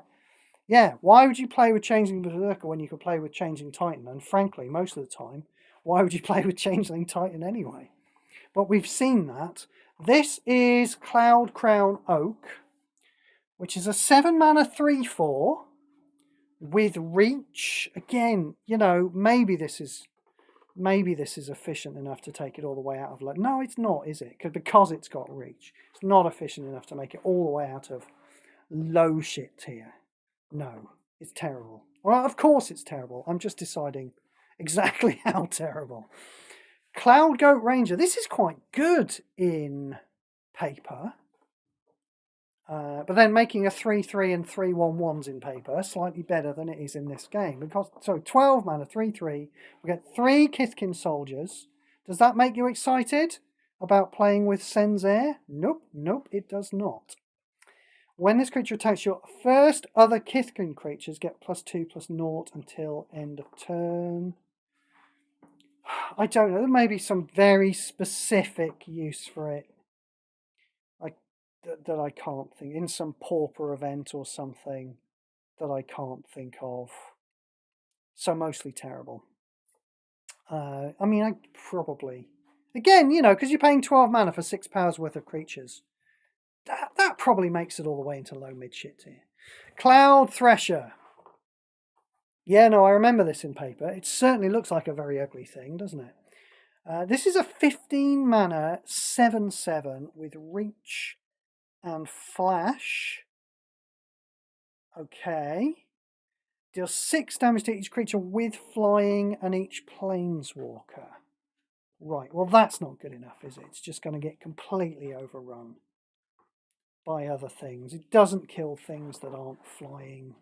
A: Yeah, why would you play with Changeling Berserker when you could play with Changeling Titan? And frankly, most of the time, why would you play with Changeling Titan anyway? But we've seen that. This is Cloud Crown Oak, which is a 7 mana 3/4 with reach. Again, you know, maybe this is efficient enough to take it all the way out of low. No, it's not, is it? Because it's got reach. It's not efficient enough to make it all the way out of low shit tier. No, it's terrible. Well, of course it's terrible. I'm just deciding exactly how terrible. Cloud Goat Ranger. This is quite good in paper. But then making a 3/3 and 3/1/1s in paper, slightly better than it is in this game. Because, so 12 mana, 3/3. We get 3 Kithkin Soldiers. Does that make you excited about playing with Senz'Heir? Nope, it does not. When this creature attacks your first other Kithkin creatures, get +2/+0 until end of turn. I don't know. There may be some very specific use for it that I can't think. In some pauper event or something that I can't think of. So mostly terrible. I mean, I probably... Again, you know, because you're paying 12 mana for 6 powers worth of creatures. That probably makes it all the way into low mid shit tier. Cloud Thresher. Yeah, no, I remember this in paper. It certainly looks like a very ugly thing, doesn't it? This is a 15 mana 7/7 with reach and flash. Okay. Deals 6 damage to each creature with flying and each planeswalker. Right, well that's not good enough, is it? It's just going to get completely overrun by other things. It doesn't kill things that aren't flying.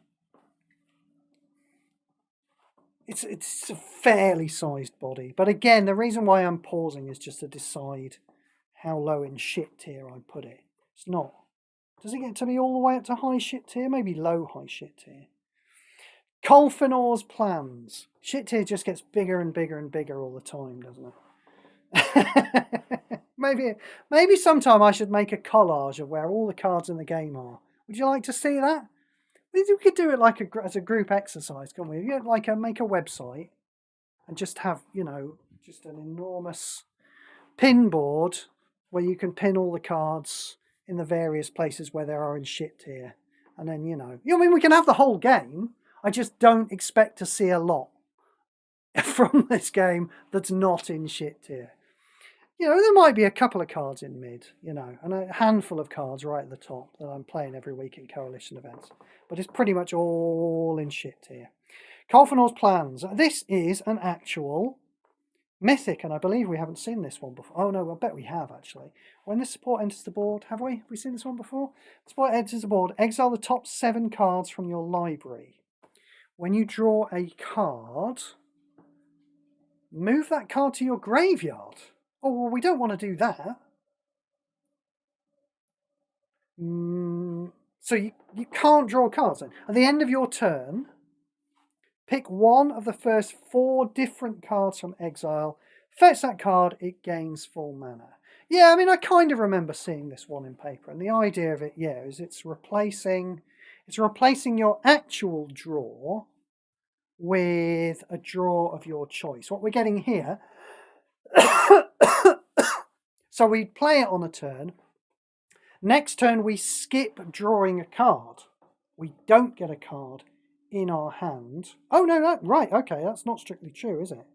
A: It's a fairly sized body. But again, the reason why I'm pausing is just to decide how low in shit tier I put it. It's not. Does it get to be all the way up to high shit tier? Maybe low high shit tier. Colfinor's Plans. Shit tier just gets bigger and bigger and bigger all the time, doesn't it? maybe sometime I should make a collage of where all the cards in the game are. Would you like to see that? We could do it like as a group exercise, can't we? Make a website and just have, you know, just an enormous pin board where you can pin all the cards in the various places where there are in shit tier. And then, you know, I mean, we can have the whole game. I just don't expect to see a lot from this game that's not in shit tier. You know, there might be a couple of cards in mid, you know, and a handful of cards right at the top that I'm playing every week in coalition events. But it's pretty much all in shit tier. Colfinor's Plans. This is an actual mythic, and I believe we haven't seen this one before. Oh no, I bet we have actually. When this support enters the board, have we? Have we seen this one before? Support enters the board. Exile the top 7 cards from your library. When you draw a card, move that card to your graveyard. Oh, well, we don't want to do that. So you can't draw cards then. At the end of your turn, pick one of the first 4 different cards from exile. Fetch that card, it gains full mana. Yeah, I mean, I kind of remember seeing this one in paper. And the idea of it, yeah, is it's replacing your actual draw with a draw of your choice. What we're getting here... So we play it on a turn. Next turn, we skip drawing a card. We don't get a card in our hand. Oh, no, right, okay, that's not strictly true, is it?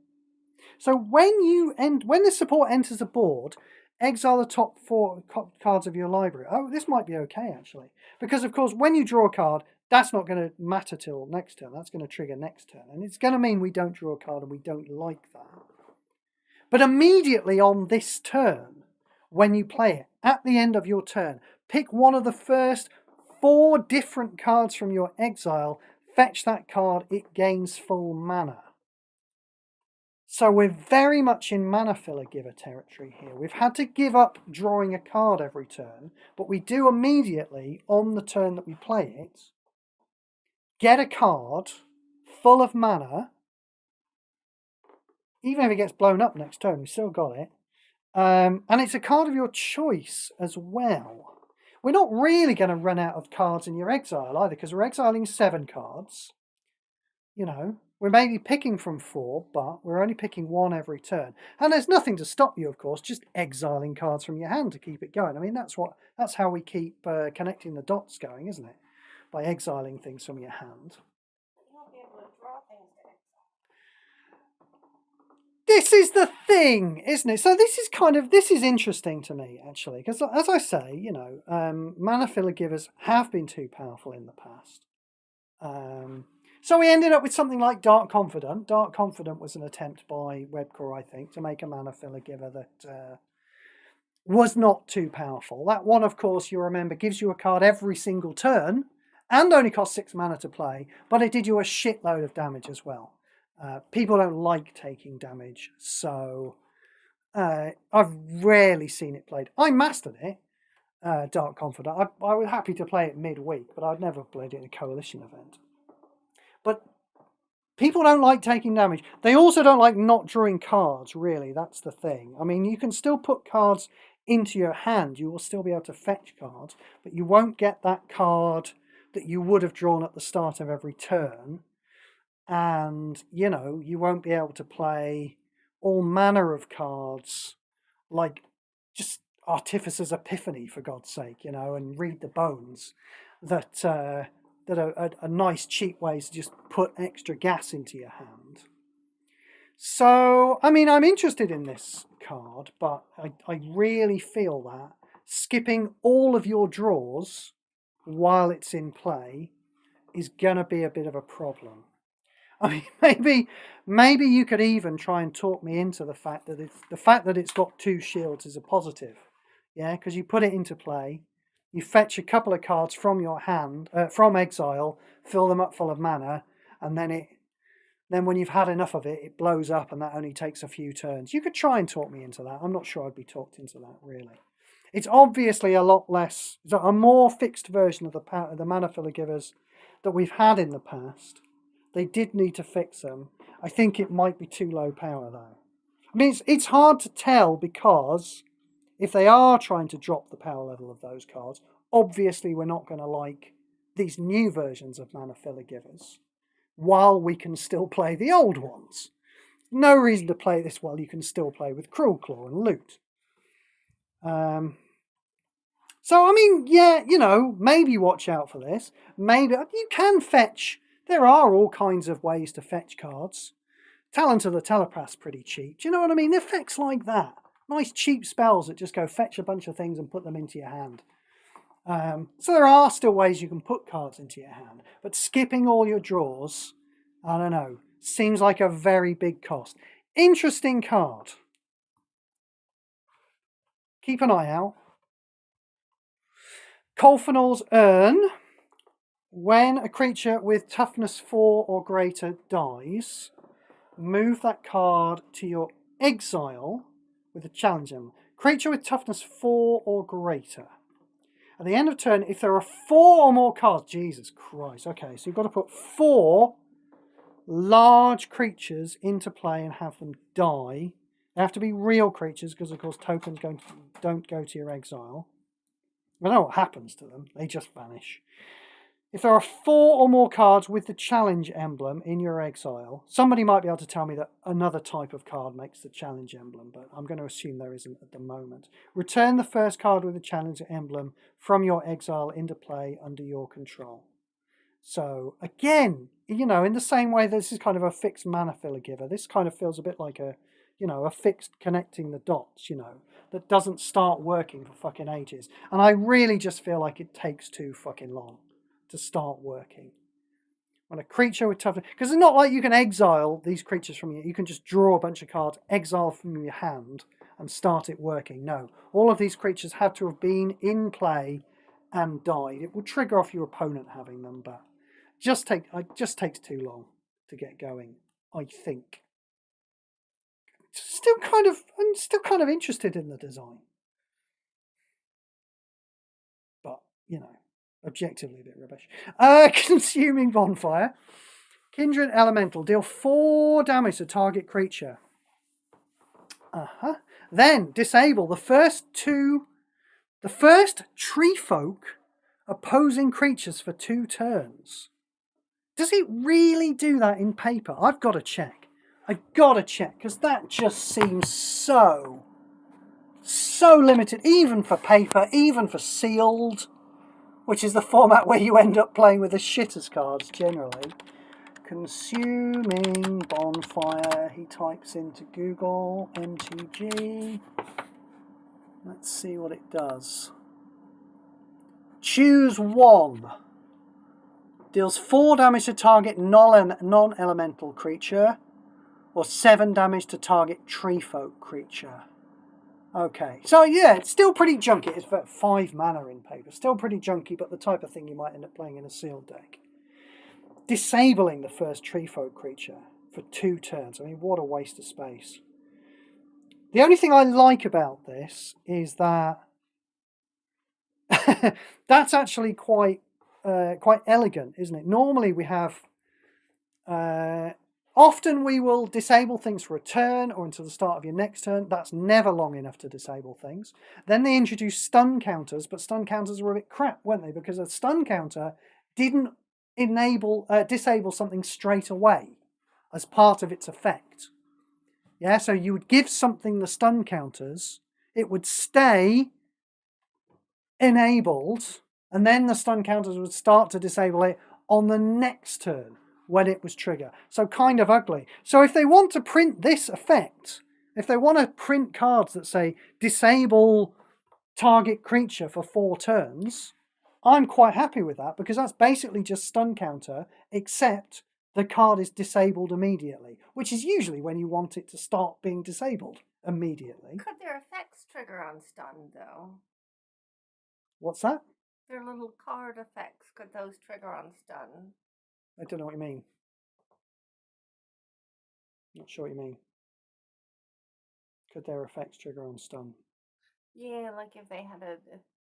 A: So when this support enters the board, exile the top 4 cards of your library. Oh, this might be okay, actually. Because, of course, when you draw a card, that's not going to matter till next turn. That's going to trigger next turn. And it's going to mean we don't draw a card and we don't like that. But immediately on this turn, when you play it, at the end of your turn, pick one of the first 4 different cards from your exile, fetch that card, it gains full mana. So we're very much in mana filler giver territory here. We've had to give up drawing a card every turn, but we do immediately, on the turn that we play it, get a card full of mana. Even if it gets blown up next turn, we've still got it. And it's a card of your choice as well. We're not really going to run out of cards in your exile either, because we're exiling 7 cards. You know, we're maybe picking from 4, but we're only picking 1 every turn. And there's nothing to stop you, of course, just exiling cards from your hand to keep it going. I mean, that's how we keep connecting the dots going, isn't it? By exiling things from your hand.
B: You won't be able to draw things to exile.
A: This is the thing, isn't it? So this is interesting to me, actually, because as I say, you know, mana filler givers have been too powerful in the past. So we ended up with something like Dark Confidant. Dark Confidant was an attempt by Webcore, I think, to make a mana filler giver that was not too powerful. That one, of course, you remember, gives you a card every single turn and only costs 6 mana to play, but it did you a shitload of damage as well. People don't like taking damage, so I've rarely seen it played. I mastered it, Dark Confidant. I was happy to play it midweek, but I'd never played it in a coalition event. But people don't like taking damage. They also don't like not drawing cards, really. That's the thing. I mean, you can still put cards into your hand. You will still be able to fetch cards, but you won't get that card that you would have drawn at the start of every turn. And, you know, you won't be able to play all manner of cards, like just Artificer's Epiphany, for God's sake, you know, and Read the Bones, that are nice, cheap ways to just put extra gas into your hand. So, I mean, I'm interested in this card, but I really feel that skipping all of your draws while it's in play is going to be a bit of a problem. I mean, maybe you could even try and talk me into the fact that it's got 2 shields is a positive, yeah, because you put it into play, you fetch a couple of cards from your hand, from exile, fill them up full of mana, and then when you've had enough of it, it blows up, and that only takes a few turns. You could try and talk me into that. I'm not sure I'd be talked into that, really. It's obviously a lot less, a more fixed version of the mana filler givers that we've had in the past. They did need to fix them. I think it might be too low power, though. I mean, it's hard to tell, because if they are trying to drop the power level of those cards, obviously we're not going to like these new versions of mana filler givers, while we can still play the old ones. No reason to play this while you can still play with Cruel Claw and Loot. So, I mean, yeah, you know, maybe watch out for this. Maybe you can fetch. There are all kinds of ways to fetch cards. Talent of the Telepath's pretty cheap. Do you know what I mean? Effects like that. Nice cheap spells that just go fetch a bunch of things and put them into your hand. So there are still ways you can put cards into your hand. But skipping all your draws, I don't know, seems like a very big cost. Interesting card. Keep an eye out. Colfinol's Urn. When a creature with toughness 4 or greater dies, move that card to your exile with a challenge emblem. Creature with toughness 4 or greater. At the end of turn, if there are 4 or more cards, Jesus Christ, okay, so you've got to put 4 large creatures into play and have them die. They have to be real creatures because, of course, tokens don't go to your exile. I don't know what happens to them. They just vanish. If there are 4 or more cards with the challenge emblem in your exile, somebody might be able to tell me that another type of card makes the challenge emblem, but I'm going to assume there isn't at the moment. Return the first card with the challenge emblem from your exile into play under your control. So, again, you know, in the same way this is kind of a fixed mana filler giver, this kind of feels a bit like a, you know, a fixed connecting the dots, you know, that doesn't start working for fucking ages. And I really just feel like it takes too fucking long to start working. When a creature with toughness, because it's not like you can exile these creatures from you can just draw a bunch of cards, exile from your hand, and start it working. No, all of these creatures have to have been in play and died. It will trigger off your opponent having them, but it just takes too long to get going, I think. I'm still kind of interested in the design. But, you know, objectively a bit rubbish. Consuming Bonfire. Kindred Elemental. Deal 4 damage to target creature. Then disable the first tree folk opposing creatures for 2 turns. Does it really do that in paper? I've got to check. Because that just seems so limited, even for paper, even for sealed, which is the format where you end up playing with the shittest cards generally. Consuming Bonfire, he types into Google, MTG. Let's see what it does. Choose 1. Deals 4 damage to target non-elemental creature, or 7 damage to target tree folk creature. Okay, so yeah, it's still pretty junky. It's about 5 mana in paper. Still pretty junky, but the type of thing you might end up playing in a sealed deck. Disabling the first tree folk creature for 2 turns. I mean, what a waste of space. The only thing I like about this is that that's actually quite elegant, isn't it? Normally we have... often we will disable things for a turn or until the start of your next turn. That's never long enough to disable things. Then they introduced stun counters, but stun counters were a bit crap, weren't they? Because a stun counter didn't disable something straight away as part of its effect. Yeah, so you would give something the stun counters, it would stay enabled, and then the stun counters would start to disable it on the next turn when it was trigger. So kind of ugly. So if they want to print this effect, if they want to print cards that say disable target creature for 4 turns, I'm quite happy with that, because that's basically just stun counter, except the card is disabled immediately, which is usually when you want it to start being disabled immediately.
B: Could their effects trigger on stun, though?
A: What's that?
B: Their little card effects, could those trigger on stun?
A: I don't know what you mean. Not sure what you mean. Could their effects trigger on stun?
B: Yeah, like if they had a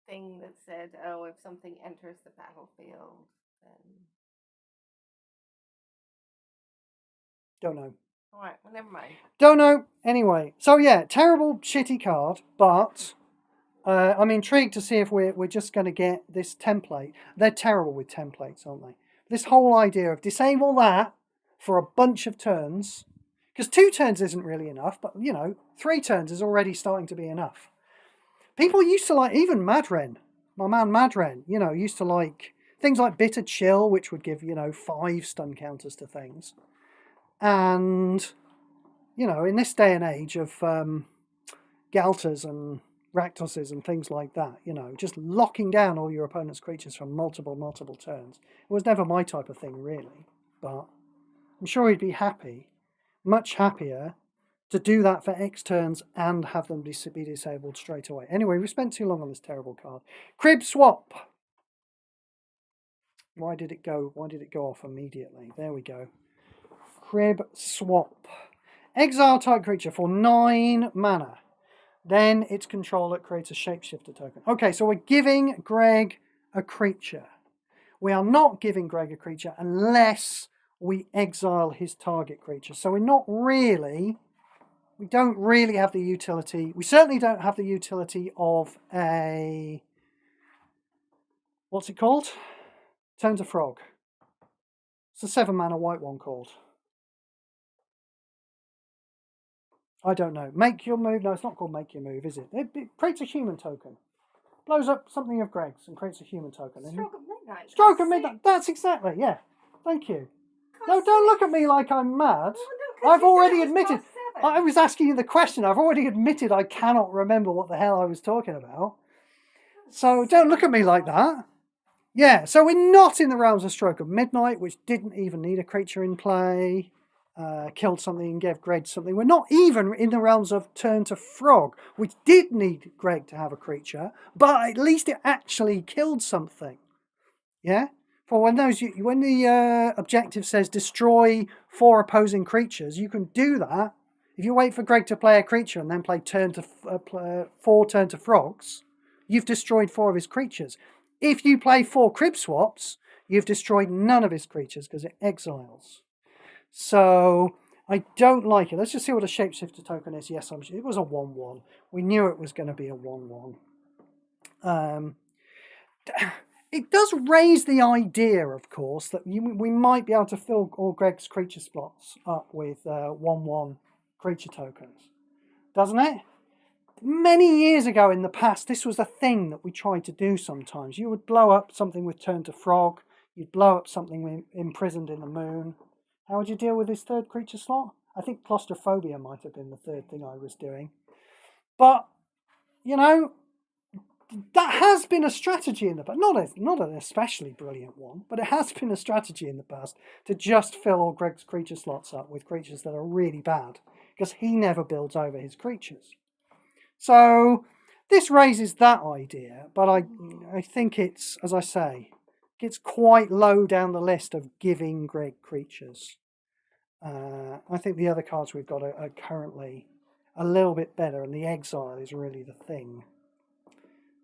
B: thing that said, oh, if something enters the battlefield, then...
A: Don't know.
B: Alright, well, never mind.
A: Don't know. Anyway, so yeah, terrible, shitty card, but I'm intrigued to see if we're just going to get this template. They're terrible with templates, aren't they? This whole idea of disable that for a bunch of turns, because 2 turns isn't really enough, but, you know, 3 turns is already starting to be enough. People used to like, even Madren, my man Madren, you know, used to like things like Bitter Chill, which would give, you know, 5 stun counters to things. And, you know, in this day and age of Galters and Rakdoses and things like that, you know, just locking down all your opponent's creatures from multiple turns. It was never my type of thing, really, but I'm sure he'd be happy, much happier, to do that for X turns and have them be disabled straight away. Anyway, we spent too long on this terrible card. Crib Swap. Why did it go off immediately? There we go. Crib Swap. Exile type creature for 9 mana. Then its controller creates a shapeshifter token. Okay, so we're giving Greg a creature. We are not giving Greg a creature unless we exile his target creature. So we're not really, we don't really have the utility. We certainly don't have the utility of a, what's it called? Turn to Frog. It's a 7 mana white one called. I don't know. Make your move. No, it's not called Make Your Move, is it? It creates a human token. Blows up something of Greg's and creates a human token.
B: Stroke of Midnight.
A: Stroke of Midnight. That's exactly, yeah. Thank you. No, don't look at me like I'm mad.
B: No,
A: I've already admitted. I was asking you the question. I've already admitted I cannot remember what the hell I was talking about. So don't look at me like that. Yeah, so we're not in the realms of Stroke of Midnight, which didn't even need a creature in play. Killed something and gave Greg something. We're not even in the realms of Turn to Frog, which did need Greg to have a creature, but at least it actually killed something. Yeah? For when the objective says destroy 4 opposing creatures, you can do that. If you wait for Greg to play a creature and then play 4 Turn to Frogs, you've destroyed 4 of his creatures. If you play 4 Crib Swaps, you've destroyed none of his creatures because it exiles. So I don't like it. Let's just see what a shapeshifter token is. Yes, it was a 1/1. We knew it was going to be a 1/1. It does raise the idea, of course, that we might be able to fill all Greg's creature slots up with 1/1 creature tokens, doesn't it? Many years ago in the past, this was a thing that we tried to do sometimes. You would blow up something with Turn to Frog. You'd blow up something imprisoned in the moon. How would you deal with his 3rd creature slot? I think claustrophobia might have been the 3rd thing I was doing. But, you know, that has been a strategy in the past. Not an especially brilliant one, but it has been a strategy in the past to just fill all Greg's creature slots up with creatures that are really bad, because he never builds over his creatures. So this raises that idea, but I think it's, as I say, it's quite low down the list of giving Greg creatures. I think the other cards we've got are currently a little bit better, and the exile is really the thing.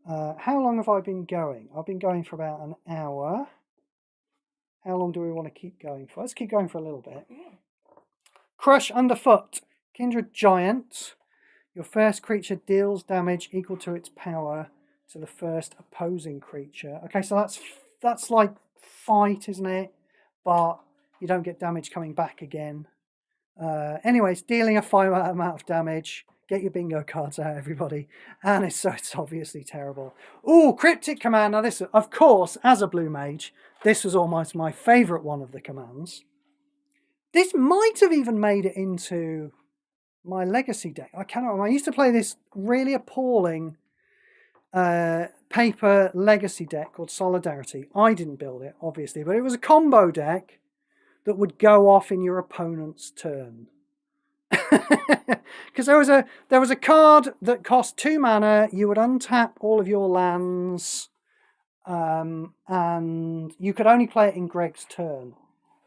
A: How long have I been going? I've been going for about an hour. How long do we want to keep going for? Let's keep going for a little bit. Crush Underfoot. Kindred Giant. Your first creature deals damage equal to its power to the first opposing creature. Okay, so that's like fight, isn't it? But you don't get damage coming back again. Anyways, dealing a finite amount of damage. Get your bingo cards out, everybody. And it's obviously terrible. Ooh, Cryptic Command. Now this, of course, as a blue mage, this was almost my favourite one of the commands. This might have even made it into my legacy deck. I cannot remember. I used to play this really appalling paper legacy deck called Solidarity. I didn't build it, obviously, but it was a combo deck that would go off in your opponent's turn. Because there was a card that cost 2 mana. You would untap all of your lands, and you could only play it in Greg's turn.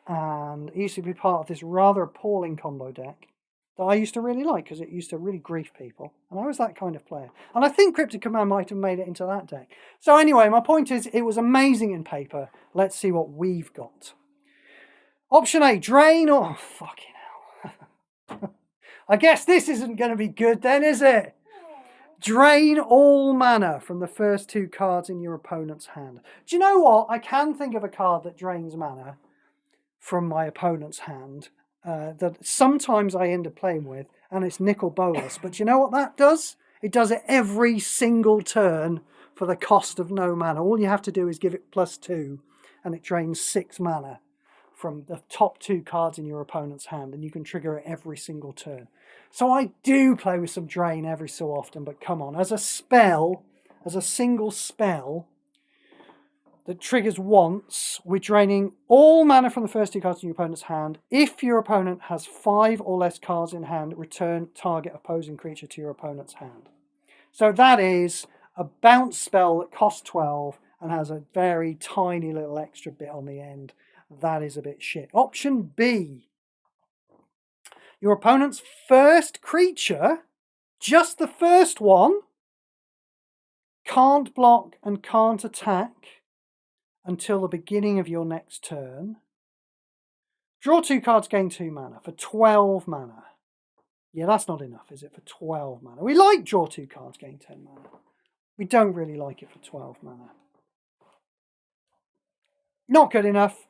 A: And it used to be part of this rather appalling combo deck that I used to really like, because it used to really grief people, and I was that kind of player. And I think Cryptic Command might have made it into that deck. So anyway, my point is, it was amazing in paper. Let's see what we've got. Option A, drain. Oh, fucking hell. I guess this isn't going to be good then, is it? Drain all mana from the first 2 cards in your opponent's hand. Do you know what? I can think of a card that drains mana from my opponent's hand that sometimes I end up playing with, and it's Nicol Bolas. But do you know what that does? It does it every single turn for the cost of no mana. All you have to do is give it +2, and it drains 6 mana from the top 2 cards in your opponent's hand, and you can trigger it every single turn. So I do play with some drain every so often, but come on, as a spell, as a single spell that triggers once, we're draining all mana from the first 2 cards in your opponent's hand. If your opponent has 5 or less cards in hand, return target opposing creature to your opponent's hand. So that is a bounce spell that costs 12 and has a very tiny little extra bit on the end. That is a bit shit. Option B. Your opponent's first creature, just the first one, can't block and can't attack until the beginning of your next turn. Draw 2 cards, gain 2 mana for 12 mana. Yeah, that's not enough, is it, for 12 mana? We like draw 2 cards, gain 10 mana. We don't really like it for 12 mana. Not good enough.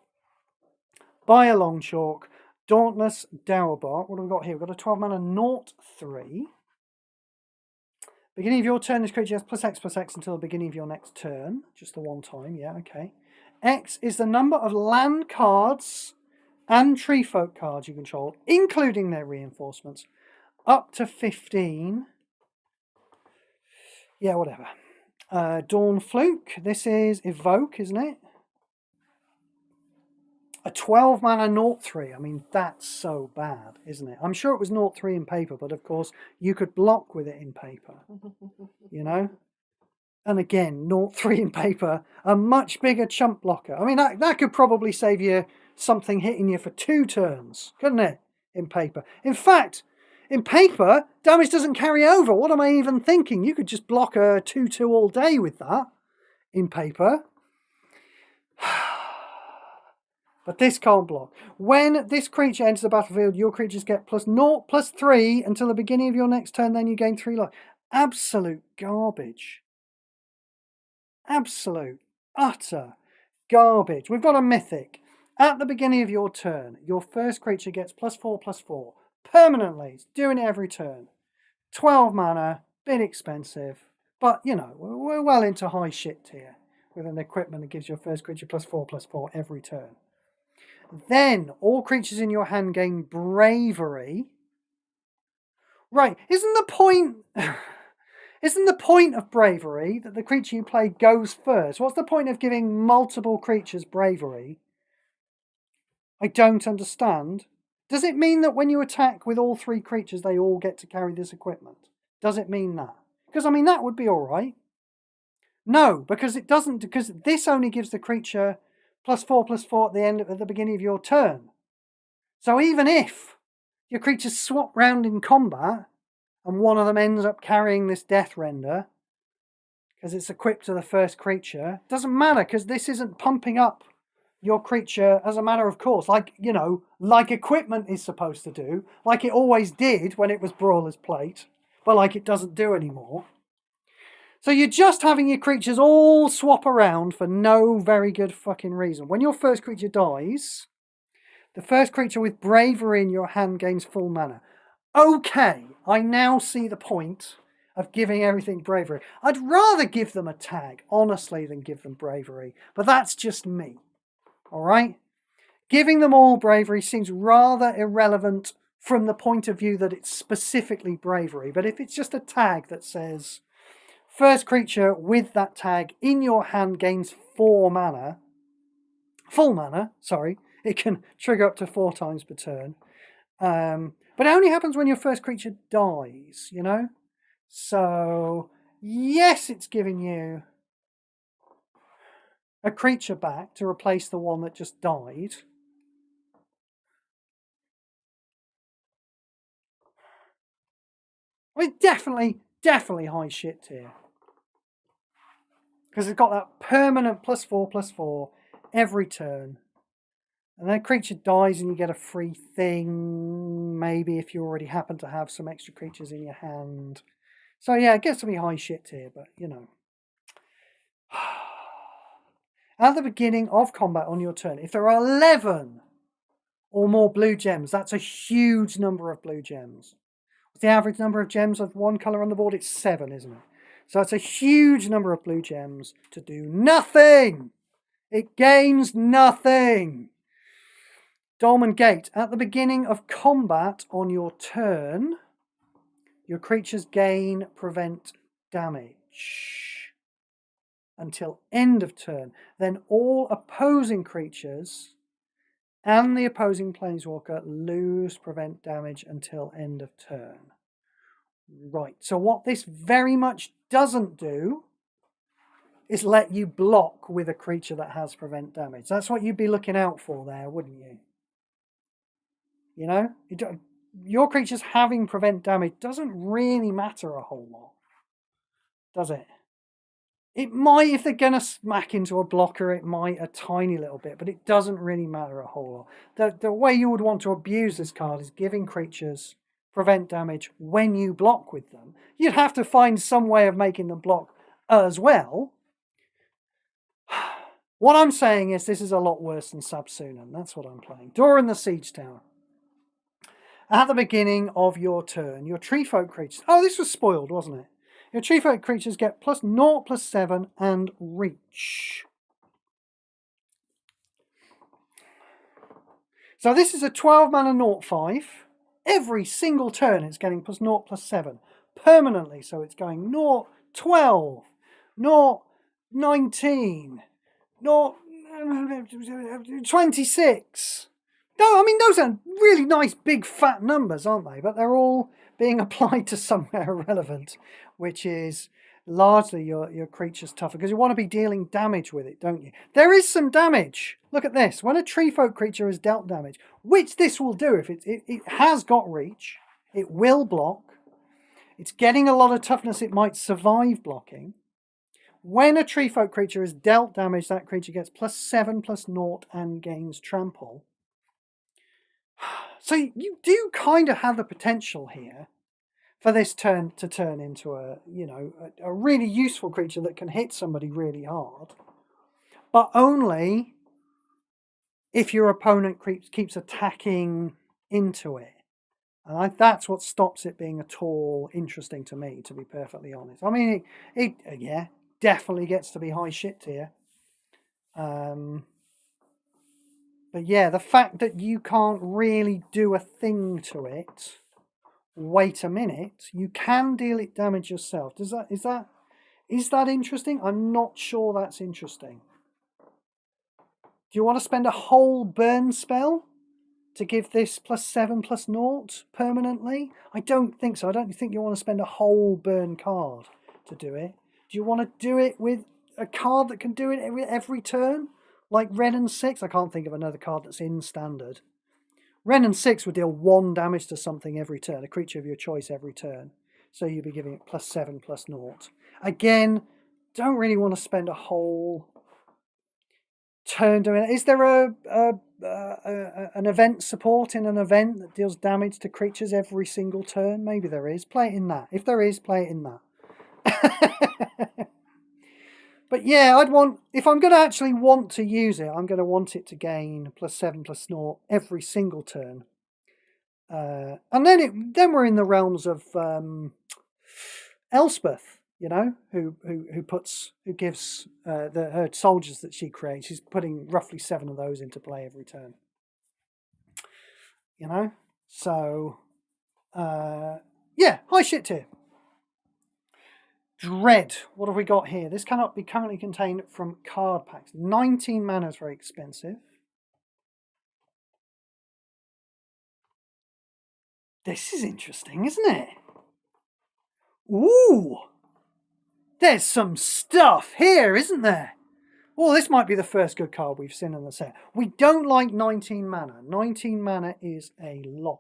A: Buy a long chalk. Dauntless Dowerbark. What have we got here? We've got a 12 mana 0/3. Beginning of your turn, this creature has +X/+X until the beginning of your next turn. Just the one time, yeah, okay. X is the number of land cards and tree folk cards you control, including their reinforcements, up to 15. Yeah, whatever. Dawn Fluke. This is Evoke, isn't it? A 12 mana 0/3. I mean, that's so bad, isn't it? I'm sure it was 0/3 in paper, but of course you could block with it in paper, you know? And again, 0/3 in paper, a much bigger chump blocker. I mean, that could probably save you something hitting you for 2 turns, couldn't it? In paper. In fact, in paper, damage doesn't carry over. What am I even thinking? You could just block a 2/2 all day with that in paper. But this can't block. When this creature enters the battlefield, your creatures get +0/+3 until the beginning of your next turn, then you gain 3 life. Absolute garbage. Absolute, utter garbage. We've got a mythic. At the beginning of your turn, your first creature gets +4/+4. Permanently. It's doing it every turn. 12 mana, bit expensive. But, you know, we're well into high shit tier with an equipment that gives your first creature +4/+4 every turn. Then, all creatures in your hand gain bravery. Right, isn't the point of bravery that the creature you play goes first? What's the point of giving multiple creatures bravery? I don't understand. Does it mean that when you attack with all 3 creatures, they all get to carry this equipment? Does it mean that? Because, I mean, that would be all right. No, because it doesn't, because this only gives the creature +4/+4 at the beginning of your turn. So even if your creatures swap round in combat and one of them ends up carrying this Death Render because it's equipped to the first creature, doesn't matter because this isn't pumping up your creature as a matter of course, like, you know, like equipment is supposed to do, like it always did when it was Brawler's Plate, but like it doesn't do anymore. So you're just having your creatures all swap around for no very good fucking reason. When your first creature dies, the first creature with bravery in your hand gains full mana. Okay, I now see the point of giving everything bravery. I'd rather give them a tag, honestly, than give them bravery. But that's just me. Alright? Giving them all bravery seems rather irrelevant from the point of view that it's specifically bravery. But if it's just a tag that says, first creature with that tag in your hand gains 4 mana. Full mana, sorry. It can trigger up to 4 times per turn. But it only happens when your first creature dies, you know? So, yes, it's giving you a creature back to replace the one that just died. I mean, definitely high shit tier. Because it's got that permanent +4/+4 every turn. And then a creature dies and you get a free thing, maybe if you already happen to have some extra creatures in your hand. So yeah, it gets to be high shit tier, but you know. At the beginning of combat on your turn, if there are 11 or more blue gems, that's a huge number of blue gems. What's the average number of gems of one colour on the board? It's 7, isn't it? So that's a huge number of blue gems to do nothing. It gains nothing. Dolmen Gate. At the beginning of combat on your turn, your creatures gain prevent damage until end of turn. Then all opposing creatures and the opposing planeswalker lose prevent damage until end of turn. Right, so what this very much doesn't do is let you block with a creature that has prevent damage. That's what you'd be looking out for there, wouldn't you? You know? your creatures having prevent damage doesn't really matter a whole lot, does it? It might, if they're going to smack into a blocker, it might a tiny little bit, but it doesn't really matter a whole lot. The way you would want to abuse this card is giving creatures prevent damage when you block with them. You'd have to find some way of making them block as well. What I'm saying is this is a lot worse than Subsunan. That's what I'm playing. Doran the Siege Tower. At the beginning of your turn, your tree folk creatures... Oh, this was spoiled, wasn't it? Your tree folk creatures get +0, +7, and reach. So this is a 12 mana 0/5. Every single turn it's getting +0, +7. Permanently, so it's going 0, 12, 0, 19, 0, 26. No, I mean, those are really nice, big, fat numbers, aren't they? But they're all being applied to somewhere irrelevant, which is largely your creature's tougher, because you want to be dealing damage with it, don't you? There is some damage. Look at this. When a tree folk creature is dealt damage, which this will do if it has got reach, it will block. It's getting a lot of toughness. It might survive blocking. When a tree folk creature is dealt damage, that creature gets +7, +0, and gains trample. So you do kind of have the potential here for this turn to turn into a really useful creature that can hit somebody really hard, but only if your opponent keeps attacking into it. And that's what stops it being at all interesting to me, to be perfectly honest. I mean, it definitely gets to be high shit tier. But yeah, the fact that you can't really do a thing to it. Wait a minute, you can deal it damage yourself. Is that interesting? I'm not sure that's interesting. Do you want to spend a whole burn spell to give this +7, +0 permanently? I don't think so. I don't think you want to spend a whole burn card to do it. Do you want to do it with a card that can do it every turn? Like Ren 6? I can't think of another card that's in standard. Ren 6 would deal 1 damage to something every turn, a creature of your choice every turn. So you'd be giving it +7, +0. Again, don't really want to spend a whole turn doing it. Is there an event support in an event that deals damage to creatures every single turn? Maybe there is. Play it in that. If there is, play it in that. But yeah, if I'm going to actually want to use it, I'm going to want it to gain +7, +0 every single turn. And then we're in the realms of Elspeth, who gives her soldiers that she creates. She's putting roughly 7 of those into play every turn. So yeah, high shit tier. Dread. What have we got here? This cannot be currently contained from card packs. 19 mana is very expensive. This is interesting, isn't it? Ooh! There's some stuff here, isn't there? Well, this might be the first good card we've seen in the set. We don't like 19 mana. 19 mana is a lot.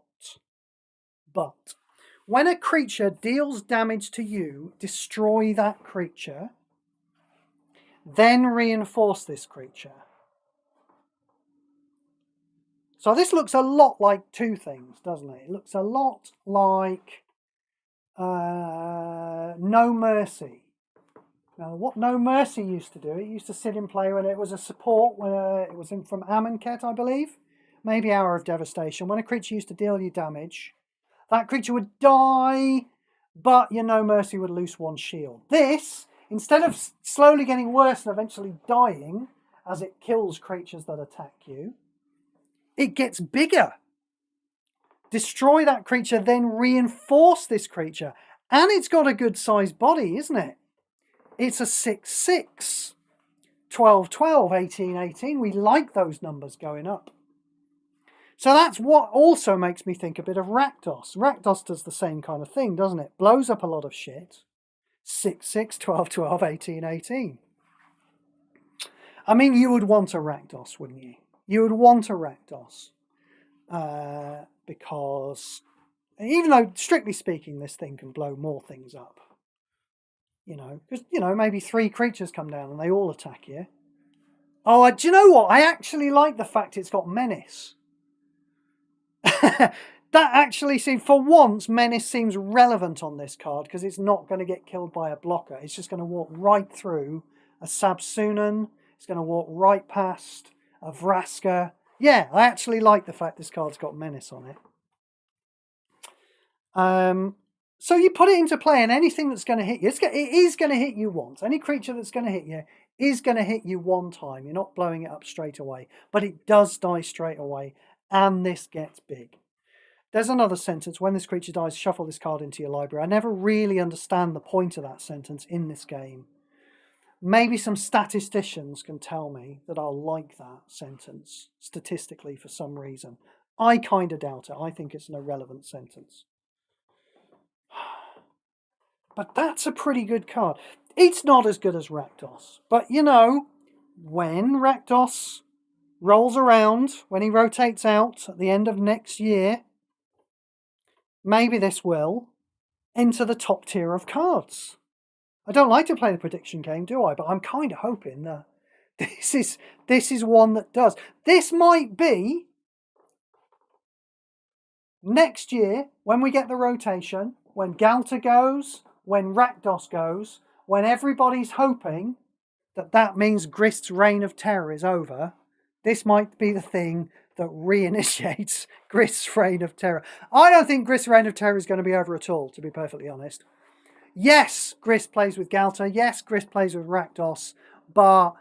A: But when a creature deals damage to you, destroy that creature, then reinforce this creature. So this looks a lot like 2 things, doesn't it? It looks a lot like No Mercy. Now, what No Mercy used to do, it used to sit in play when it was a support, when it was from Amonkhet, I believe. Maybe Hour of Devastation. When a creature used to deal you damage, that creature would die, but your No Mercy would lose 1 shield. This, instead of slowly getting worse and eventually dying as it kills creatures that attack you, it gets bigger. Destroy that creature, then reinforce this creature. And it's got a good sized body, isn't it? It's a 6/6. 12/12, 18/18. We like those numbers going up. So that's what also makes me think a bit of Rakdos. Rakdos does the same kind of thing, doesn't it? Blows up a lot of shit. 6/6, 12/12, 18/18. I mean, you would want a Rakdos, wouldn't you? You would want a Rakdos. Because Even though, strictly speaking, this thing can blow more things up. You know, because, you know, maybe 3 creatures come down and they all attack you. Oh, do you know what? I actually like the fact it's got Menace. That actually seems, for once, Menace seems relevant on this card because it's not going to get killed by a blocker. It's just going to walk right through a Sabsunan. It's going to walk right past a Vraska. Yeah, I actually like the fact this card's got Menace on it. So you put it into play, and anything that's going to hit you, it is going to hit you once. Any creature that's going to hit you is going to hit you one time. You're not blowing it up straight away, but it does die straight away, and this gets big. There's another sentence: when this creature dies, shuffle this card into your library. I never really understand the point of that sentence in this game. Maybe some statisticians can tell me that I'll like that sentence statistically for some reason. I kind of doubt it. I think it's an irrelevant sentence. But that's a pretty good card. It's not as good as Rakdos. But, you know, when Rakdos rolls around, when he rotates out at the end of next year, maybe this will enter the top tier of cards. I don't like to play the prediction game, do I? But I'm kind of hoping that this is one that does. This might be next year when we get the rotation, when Galta goes, when Rakdos goes, when everybody's hoping that means Grist's reign of terror is over. This might be the thing that reinitiates Grist's reign of terror. I don't think Grist's reign of terror is going to be over at all, to be perfectly honest. Yes, Grist plays with Galta. Yes, Grist plays with Rakdos. But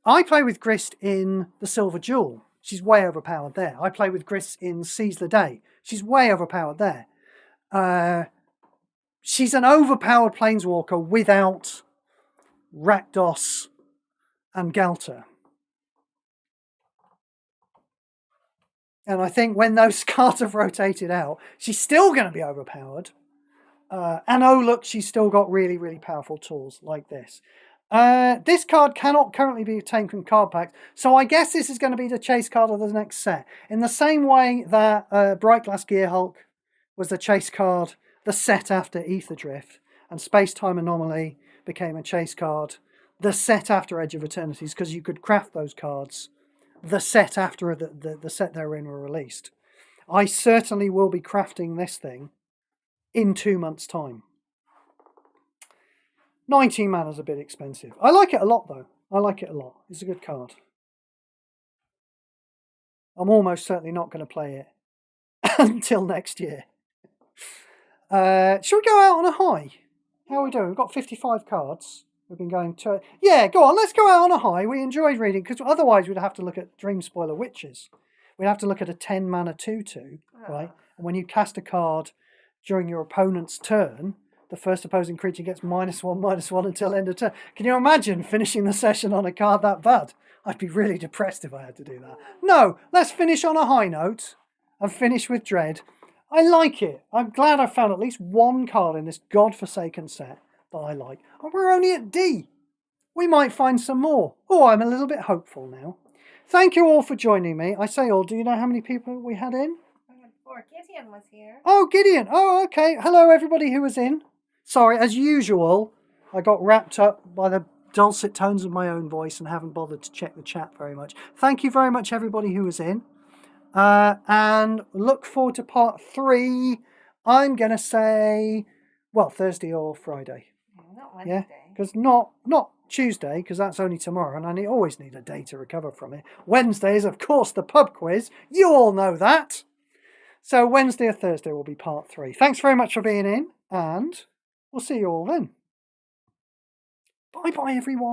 A: I play with Grist in the Silver Jewel. She's way overpowered there. I play with Grist in Seize the Day. She's way overpowered there. She's an overpowered Planeswalker without Rakdos and Galta. And I think when those cards have rotated out, she's still going to be overpowered. And oh, look, she's still got really, really powerful tools like this. This card cannot currently be obtained from card packs, so I guess this is going to be the chase card of the next set. In the same way that Bright Glass Gearhulk was the chase card, the set after Ether Drift, and Space Time Anomaly became a chase card, the set after Edge of Eternities, because you could craft those cards the set after the set they're in were released. I certainly will be crafting this thing in 2 months' time. 19 mana's a bit expensive. I like it a lot, though. I like it a lot. It's a good card. I'm almost certainly not going to play it until next year. Should we go out on a high? How are we doing? We've got 55 cards. We've been going to... Yeah, go on. Let's go out on a high. We enjoyed reading, because otherwise we'd have to look at Dream Spoiler Witches. We'd have to look at a 10 mana 2/2, right? And when you cast a card during your opponent's turn, the first opposing creature gets -1/-1 until end of turn. Can you imagine finishing the session on a card that bad? I'd be really depressed if I had to do that. No, let's finish on a high note and finish with Dread. I like it. I'm glad I found at least one card in this godforsaken set that I like. And we're only at D. We might find some more. Oh, I'm a little bit hopeful now. Thank you all for joining me. I say all, do you know how many people we had in?
B: Or Gideon was here.
A: Oh, Gideon. Oh, okay. Hello, everybody who was in. Sorry, as usual, I got wrapped up by the dulcet tones of my own voice and haven't bothered to check the chat very much. Thank you very much, everybody who was in. And look forward to part 3. I'm going to say, well, Thursday or Friday.
B: Not Wednesday.
A: Yeah, because not Tuesday, because that's only tomorrow, and I always need a day to recover from it. Wednesday is, of course, the pub quiz. You all know that. So Wednesday or Thursday will be part 3. Thanks very much for being in, and we'll see you all then. Bye-bye, everyone.